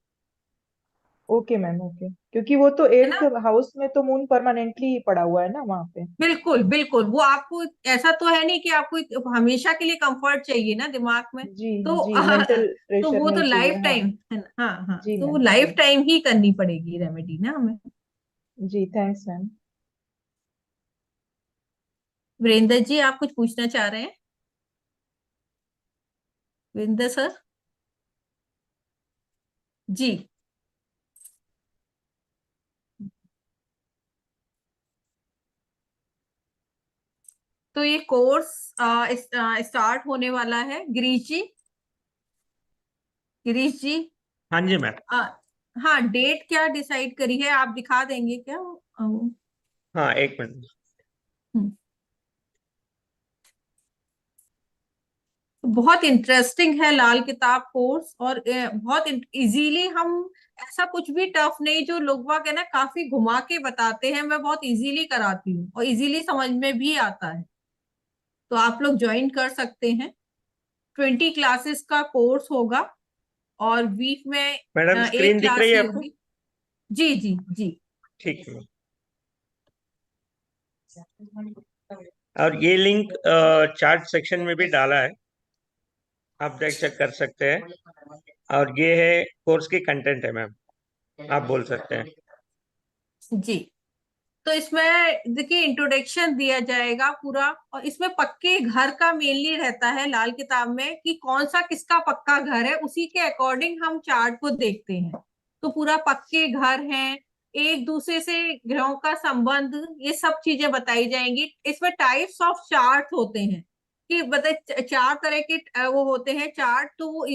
F: ओके मैम, ओके, क्योंकि वो तो
A: है ना?
F: 8th हाउस में तो मून परमानेंटली पड़ा हुआ है ना वहां पे।
A: बिल्कुल बिल्कुल, वो आपको ऐसा तो है नहीं कि आपको हमेशा के लिए कंफर्ट चाहिए ना दिमाग में,
F: जी
A: तो
F: जी, मेंटल
A: तो
F: प्रेशर
A: वो तो
F: नहीं चाहिए,
A: लाइफ
F: हाँ।
A: टाइम है ना। हाँ हाँ,
F: जी
A: तो वो
F: मैम,
A: लाइफ
F: जी।
A: टाइम ही करनी पड़ेगी रेमेडी ना हमें।
F: जी, थैंक्स मैम।
A: वीरेंद्र जी, आप कुछ पूछना चाह रहे हैं? वीरेंद्र सर जी। तो ये कोर्स स्टार्ट होने वाला है। गिरीश जी, गिरीश जी,
N: हाँ जी मैम।
A: आ, हाँ, डेट क्या डिसाइड करी है, आप दिखा देंगे क्या?
N: हाँ, एक मिनट।
A: हम्म, बहुत इंटरेस्टिंग है लाल किताब कोर्स, और बहुत इजीली हम, ऐसा कुछ भी टफ नहीं जो लोग बाग है ना काफी घुमा के बताते हैं, मैं बहुत इजीली कराती हूँ और इजीली समझ में भी आता है। तो आप लोग ज्वाइन कर सकते हैं। 20 क्लासेस का कोर्स होगा और वीक में
N: मैडम
A: एक
N: स्क्रीन दिख
A: क्लास
N: रही है
A: ही
N: आपको?
A: होगी। जी जी जी।
N: ठीक है। और ये लिंक चार्ट सेक्शन में भी डाला है, आप देख चेक कर सकते हैं। और ये है कोर्स की कंटेंट है मैम, आप बोल सकते हैं।
A: जी, तो इसमें देखिए इंट्रोडक्शन दिया जाएगा पूरा, और इसमें पक्के घर का मेनली रहता है लाल किताब में कि कौन सा किसका पक्का घर है, उसी के अकॉर्डिंग हम चार्ट को देखते हैं। तो पूरा पक्के घर हैं, एक दूसरे से ग्रहों का संबंध, ये सब चीजें बताई जाएंगी। इसमें टाइप्स ऑफ चार्ट होते हैं कि बता 4 तरह के वो होते हैं चार्ट, तो वो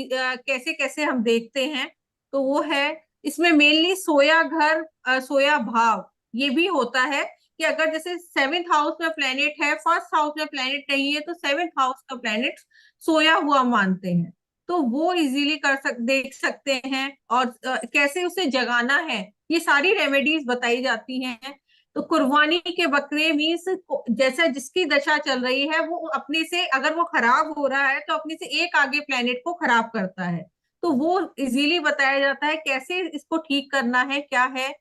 A: कैसे कैसे हम देखते हैं। तो वो है, इसमें मेनली सोया घर, सोया भाव, ये भी होता है कि अगर जैसे 7th हाउस में प्लेनेट है, 1st हाउस में प्लेनेट नहीं है, तो 7th हाउस का प्लेनेट सोया हुआ मानते हैं। तो वो इजीली देख सकते हैं, और कैसे उसे जगाना है, ये सारी रेमेडीज बताई जाती हैं। तो कुर्बानी के बकरे मीन्स जैसा जिसकी दशा चल रही है, वो अपने से, अगर वो खराब हो रहा है तो अपने से एक आगे प्लेनेट को खराब करता है। तो वो इजीली बताया जाता है कैसे इसको ठीक करना है, क्या है।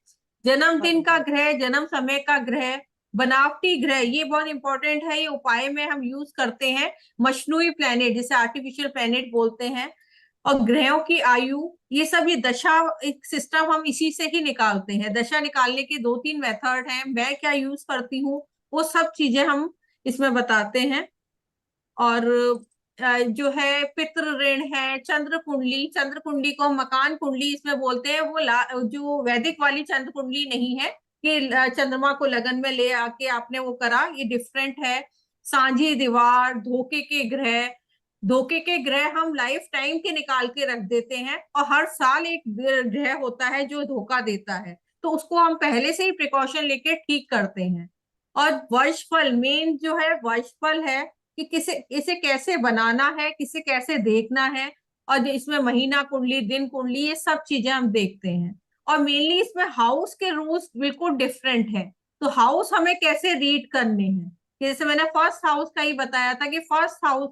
A: जन्मदिन का ग्रह, जन्म समय का ग्रह, बनावटी ग्रह, ये बहुत इंपॉर्टेंट है, ये उपाय में हम यूज करते हैं। मशनूई प्लेनेट, जिसे आर्टिफिशियल प्लेनेट बोलते हैं, और ग्रहों की आयु, ये सब, ये दशा एक सिस्टम हम इसी से ही निकालते हैं। दशा निकालने के 2-3 मेथड हैं, मैं क्या यूज करती हूँ वो सब चीजें हम इसमें बताते हैं। और जो है पितृ ऋण है, चंद्र कुंडली, चंद्र कुंडली को हम मकान कुंडली इसमें बोलते हैं, वो जो वैदिक वाली चंद्र कुंडली नहीं है कि चंद्रमा को लगन में ले आके आपने वो करा, ये डिफरेंट है। सांझी दीवार, धोखे के ग्रह, धोखे के ग्रह हम लाइफ टाइम के निकाल के रख देते हैं, और हर साल एक ग्रह होता है जो धोखा देता है, तो उसको हम पहले से ही प्रिकॉशन लेके ठीक करते हैं। और वर्षफल, मेन जो है वर्षफल है कि किसे इसे कैसे बनाना है, किसे कैसे देखना है, और जो इसमें महीना कुंडली, दिन कुंडली, ये सब चीजें हम देखते हैं। और मेनली इसमें हाउस के रूल्स बिल्कुल डिफरेंट है। तो हाउस हमें कैसे रीड करने हैं, कि जैसे मैंने 1st हाउस का ही बताया था कि 1st हाउस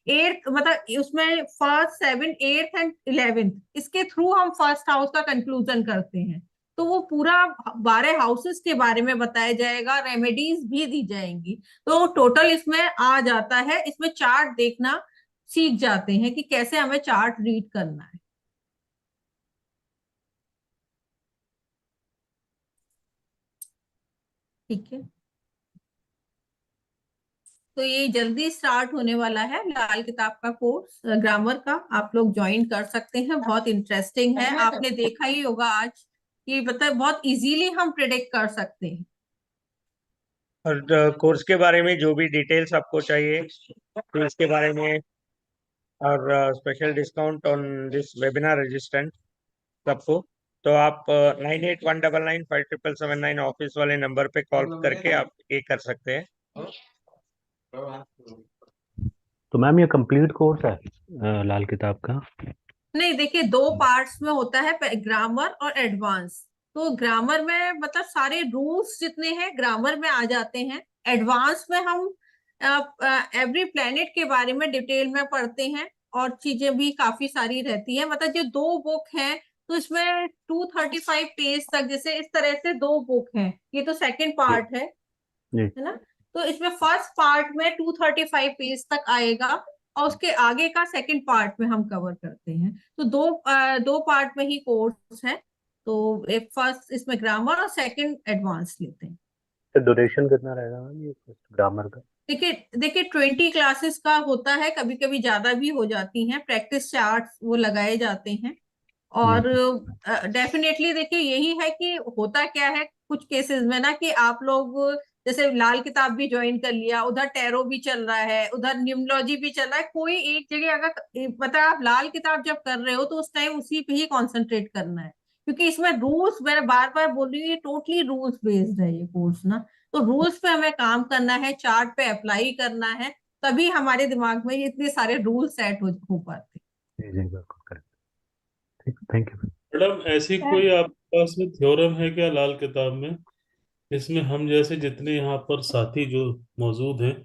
A: 8th, मतलब उसमें 1st 7th 8th and 11th, इसके थ्रू हम 1st हाउस का कंक्लूजन करते हैं। तो वो पूरा 12 हाउसेस के बारे में बताया जाएगा, रेमेडीज भी दी जाएंगी। तो टोटल इसमें आ जाता है, इसमें चार्ट देखना सीख जाते हैं कि कैसे हमें चार्ट रीड करना है। ठीक है, तो ये जल्दी स्टार्ट होने वाला है लाल किताब का कोर्स ग्रामर का, आप लोग ज्वाइन कर सकते हैं। बहुत इंटरेस्टिंग है, आपने देखा ही होगा आज कि मतलब बहुत इजीली हम प्रिडिक्ट कर सकते हैं।
N: और कोर्स के बारे में जो भी डिटेल्स आपको चाहिए तो इसके बारे में, और special discount on this webinar registrant सबको, तो आप 9819957779 ऑफिस वाले नंबर पे कॉल करके आप ये कर सकते हैं।
H: तो मैम ये कंप्लीट कोर्स है लाल किताब का?
A: नहीं, देखिए 2 पार्ट्स में होता है, ग्रामर और एडवांस। तो ग्रामर में मतलब सारे रूल्स जितने हैं ग्रामर में आ जाते हैं। एडवांस में हम एवरी प्लेनेट के बारे में डिटेल में पढ़ते हैं और चीजें भी काफी सारी रहती है। मतलब जो 2 बुक हैं तो इसमें 235 पेज तक, जैसे इस तरह से 2 बुक हैं, ये तो सेकंड पार्ट है ना। तो इसमें फर्स्ट पार्ट में 235 पेज तक आएगा और उसके आगे का सेकंड पार्ट में हम कवर करते हैं। तो दो पार्ट में ही कोर्स है। तो एक फर्स्ट इसमें ग्रामर और सेकंड एडवांस लेते हैं।
H: तो ड्यूरेशन कितना रहेगा मैम ये ग्रामर का?
A: देखिए 20 क्लासेस का होता है, कभी कभी ज्यादा भी हो जाती हैं, प्रैक्टिस चार्ट्स वो लगाए जाते हैं। और डेफिनेटली देखिए यही है कि होता क्या है कुछ केसेस में ना कि आप लोग जैसे लाल किताब भी ज्वाइन कर लिया, उधर टैरो भी चल रहा है, उधर न्यूमरोलॉजी भी चल रहा है, कोई एक जगह अगर पता आप लाल किताब जब कर रहे हो तो उस टाइम उसी पे ही कंसंट्रेट करना है, क्योंकि इसमें रूल्स, मैं बार बार बोल रही हूँ, ये टोटली रूल्स बेस्ड है ये कोर्स ना। तो रूल्स पे हमें काम करना है, चार्ट पे अप्लाई करना है, तभी हमारे दिमाग में ये इतने सारे रूल सेट हो पाते।
H: जी जी बिल्कुल करेक्ट। ठीक, थैंक यू।
B: मैडम ऐसी कोई आपके पास में थ्योरम है क्या लाल किताब में, इसमें हम जैसे जितने यहाँ पर साथी जो मौजूद हैं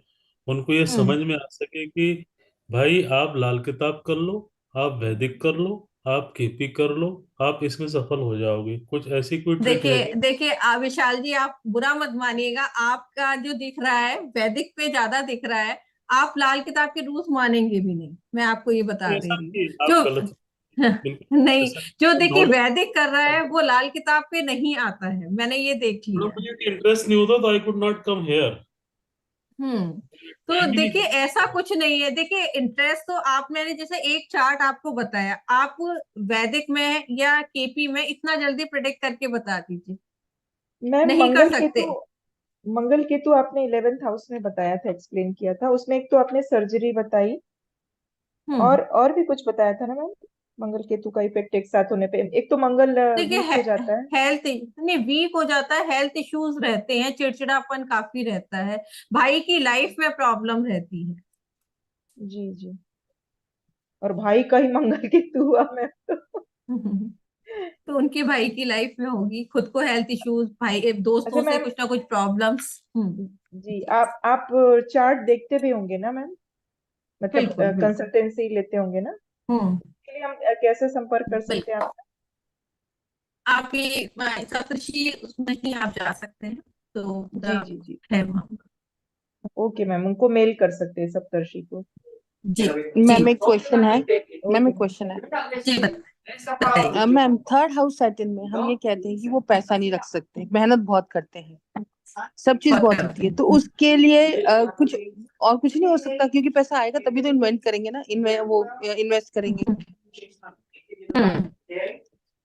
B: उनको ये समझ में आ सके कि भाई आप लाल किताब कर लो, आप वैदिक कर लो, आप केपी कर लो, आप इसमें सफल हो जाओगे, कुछ ऐसी कोई ट्रिक है
A: देखिए
B: क्या?
A: देखिए विशाल जी, आप बुरा मत मानिएगा, आपका जो दिख रहा है वैदिक पे ज्यादा दिख रहा है, आप लाल किताब के रूल्स मानेंगे भी नहीं, मैं आपको ये बता दे
B: ऐसा
A: रही
B: नहीं,
A: हूँ
B: आप
A: जो
B: गलत बिल्कुल
A: नहीं,
B: ऐसा
A: जो देखिए
B: नॉलेज,
A: वैदिक कर रहा है वो लाल किताब पे नहीं आता है, मैंने ये देख लिया है।
B: मुझे इंटरेस्ट नहीं होता तो I could not come here.
A: तो देखिए ऐसा कुछ नहीं है, देखिए इंटरेस्ट तो आप, मैंने जैसे एक चार्ट आपको बताया, आप वैदिक में या केपी में इतना जल्दी प्रिडिक्ट करके बता दीजिए,
F: मैम
A: नहीं कर सकते।
F: मंगल केतु आपने 11th हाउस में बताया था, एक्सप्लेन किया था उसमें, एक तो आपने सर्जरी बताई और भी कुछ बताया था ना मैम, मंगल केतु का इफेक्ट एक साथ होने पे, एक तो मंगल
A: देखिए
F: वीक हो जाता है।
A: हेल्थ नहीं वीक हो जाता है, हेल्थ इश्यूज रहते हैं, चिड़चिड़ापन काफी रहता है, भाई की लाइफ में प्रॉब्लम रहती है।
F: जी जी, और भाई का ही मंगल केतु हुआ मैम
A: तो उनके भाई की लाइफ में होगी, खुद को हेल्थ इश्यूज, भाई
F: अच्छा
A: दोस्तों से
F: मैम,
A: कुछ ना कुछ प्रॉब्लम्स।
F: जी आप चार्ट देखते भी होंगे ना मैम, मतलब
A: बिल्कुल बिल्कुल।
F: कंसल्टेंसी लेते होंगे ना, इसके लिए हम कैसे संपर्क कर सकते हैं आपसे?
A: आप ये सप्तऋषि उसमें ही आप जा सकते हैं, तो
F: जी जी जी,
A: है वहाँ।
F: ओके मैम, उनको मेल कर सकते हैं सप्तर्षि को।
A: जी
C: मैम एक क्वेश्चन है, मैम एक क्वेश्चन है।
A: जी बताइए।
C: मैम थर्ड हाउस सैटर्न में हम ये कहते हैं कि वो पैसा नहीं रख सकते, मेहनत बहुत करते हैं, सब चीज बहुत होती है, तो उसके लिए कुछ और कुछ नहीं हो सकता, क्योंकि पैसा आएगा तभी तो इन्वेस्ट करेंगे ना, वो इन्वेस्ट करेंगे,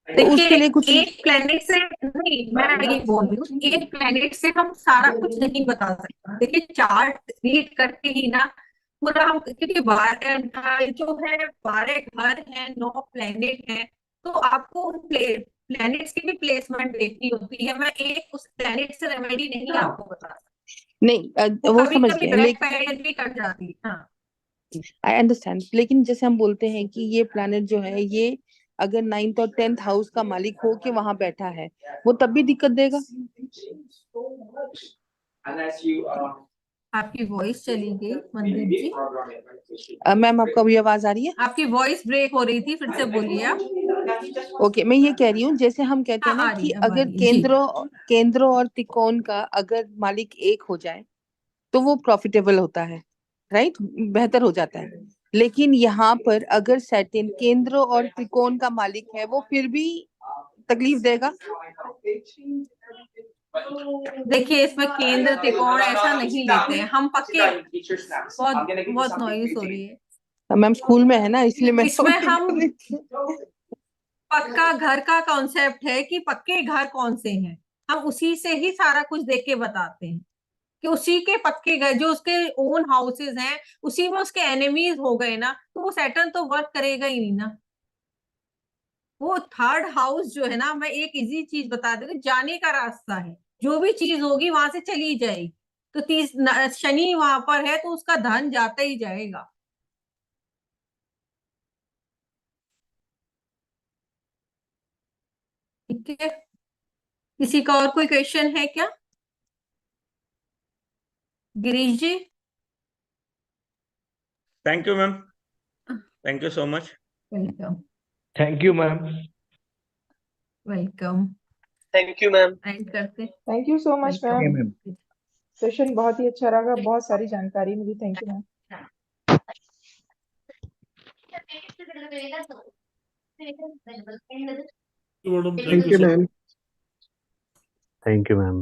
C: तो उसके लिए कुछ
A: एक प्लेनेट से नहीं, मैं ये बोल रही हूँ, एक प्लेनेट से हम सारा कुछ नहीं बता सकते। देखिए चार्ट रीड करके ही ना पूरा हम, क्योंकि 12 जो है 12 घर है, 9 प्लेनेट है, तो आपको उन प्लेनेट्स की भी प्लेसमेंट देखनी होती है। मैं एक उस प्लेनेट से रेमेडी नहीं आपको बता सकती,
C: नहीं, वो
A: कभी
C: समझ
A: कभी
C: गए,
A: बैक
C: लेकिन
A: पेरियड भी कर जाती है। हाँ
C: आई अंडरस्टैंड, लेकिन जैसे हम बोलते हैं कि ये प्लैनेट जो है ये अगर 9th और 10th हाउस का मालिक हो के वहां बैठा है, वो तब भी दिक्कत देगा।
A: आपकी वॉइस चली गई मंदिर जी।
C: मैम आपको अभी आवाज आ रही है?
A: आपकी वॉइस ब्रेक हो रही थी, फिर से बोलिए आप।
C: ओके, मैं ये कह रही हूँ, जैसे हम कहते हैं ना
A: आ रही
C: कि
A: है, अब आ
C: अगर
A: रही है जी।
C: केंद्र और त्रिकोण का अगर मालिक एक हो जाए तो वो प्रॉफिटेबल होता है, राइट, बेहतर हो जाता है। लेकिन यहाँ पर अगर सैटर्न केंद्र और त्रिकोण का मालिक है, वो फिर भी तकलीफ देगा।
A: देखिए इसमें केंद्र त्रिकोण ऐसा नहीं लेते हैं हम, पक्के बहुत बहुत नॉइस हो रही है
C: मैम स्कूल में है ना, इसलिए मैं
A: इसमें हम पक्का घर का कॉन्सेप्ट है कि पक्के घर कौन से हैं, हम उसी से ही सारा कुछ देख के बताते हैं कि उसी के पक्के घर जो उसके ओन हाउसेस हैं, उसी में उसके एनिमीज हो गए ना, तो वो सैटर्न तो वर्क करेगा ही नहीं ना। वो थर्ड हाउस जो है ना, मैं एक इजी चीज बता दूं, जाने का रास्ता है, जो भी चीज होगी वहां से चली जाएगी। तो शनि वहां पर है तो उसका धन जाता ही जाएगा। ठीक है, किसी का और कोई क्वेश्चन है क्या? Girish ji.
N: Thank you ma'am, thank you so much.
A: Welcome.
G: Thank you ma'am.
A: Welcome.
J: Thank you ma'am.
A: End करते।
F: Thank you so much
A: welcome.
F: Ma'am, session बहुत ही अच्छा रहा, बहुत सारी जानकारी मिली। Thank you ma'am.
B: Madam
H: Thank
B: thank you
H: you,
B: so
H: ma'am. Thank you, ma'am.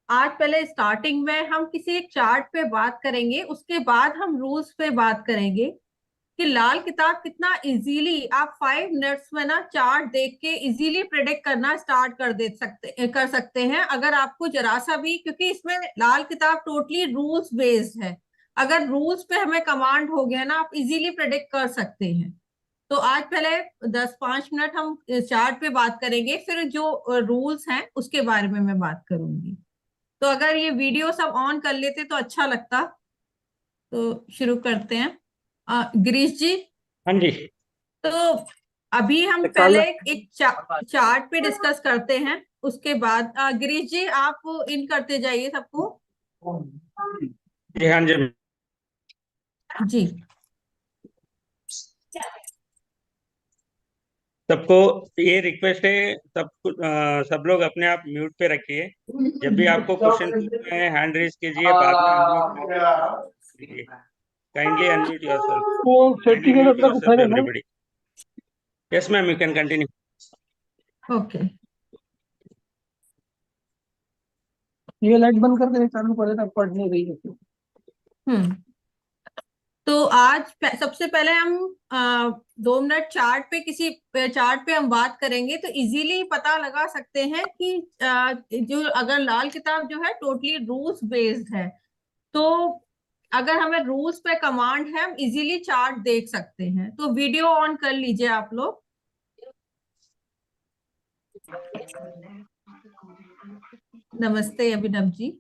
A: आज पहले स्टार्टिंग में हम किसी एक चार्ट पे बात करेंगे, उसके बाद हम रूल्स पे बात करेंगे कि लाल किताब कितना इजीली आप 5 मिनट्स में ना चार्ट देख के इजीली प्रेडिक्ट करना स्टार्ट कर सकते हैं। अगर आपको जरा सा भी, क्योंकि इसमें लाल किताब टोटली रूल्स बेस्ड है, अगर रूल्स पे हमें कमांड हो गया ना, आप इजीली प्रेडिक्ट कर सकते हैं। तो आज पहले 10-5 मिनट हम चार्ट पे बात करेंगे, फिर जो रूल्स हैं उसके बारे में मैं बात करूंगी। तो अगर ये वीडियो सब ऑन कर लेते तो अच्छा लगता। तो शुरू करते हैं। गिरीश जी।
N: हाँ जी।
A: तो अभी हम
N: तो
A: पहले
N: कल
A: एक चार्ट पे डिस्कस करते हैं, उसके बाद गिरीश जी आप इन करते जाइए सबको।
N: जी हाँ जी।
A: जी।
N: सबको ये रिक्वेस्ट है, सब लोग अपने आप म्यूट पे रखिए। जब भी आपको क्वेश्चन पूछना है हैंड रेज कीजिए, बाद में अनम्यूट कीजिए। Kindly unmute yourself, kindly mute yourself everybody. Yes ma'am, you can continue.
A: Okay.
O: ये लाइट बंद कर दे, चालू करे तब पढ़ नहीं रही है।
A: तो आज सबसे पहले हम 2 मिनट चार्ट पे, किसी चार्ट पे हम बात करेंगे तो इजीली पता लगा सकते हैं कि जो अगर लाल किताब जो है टोटली रूल्स बेस्ड है, तो अगर हमें रूल्स पे कमांड है हम इजीली चार्ट देख सकते हैं। तो वीडियो ऑन कर लीजिए आप लोग। नमस्ते अभिनव जी।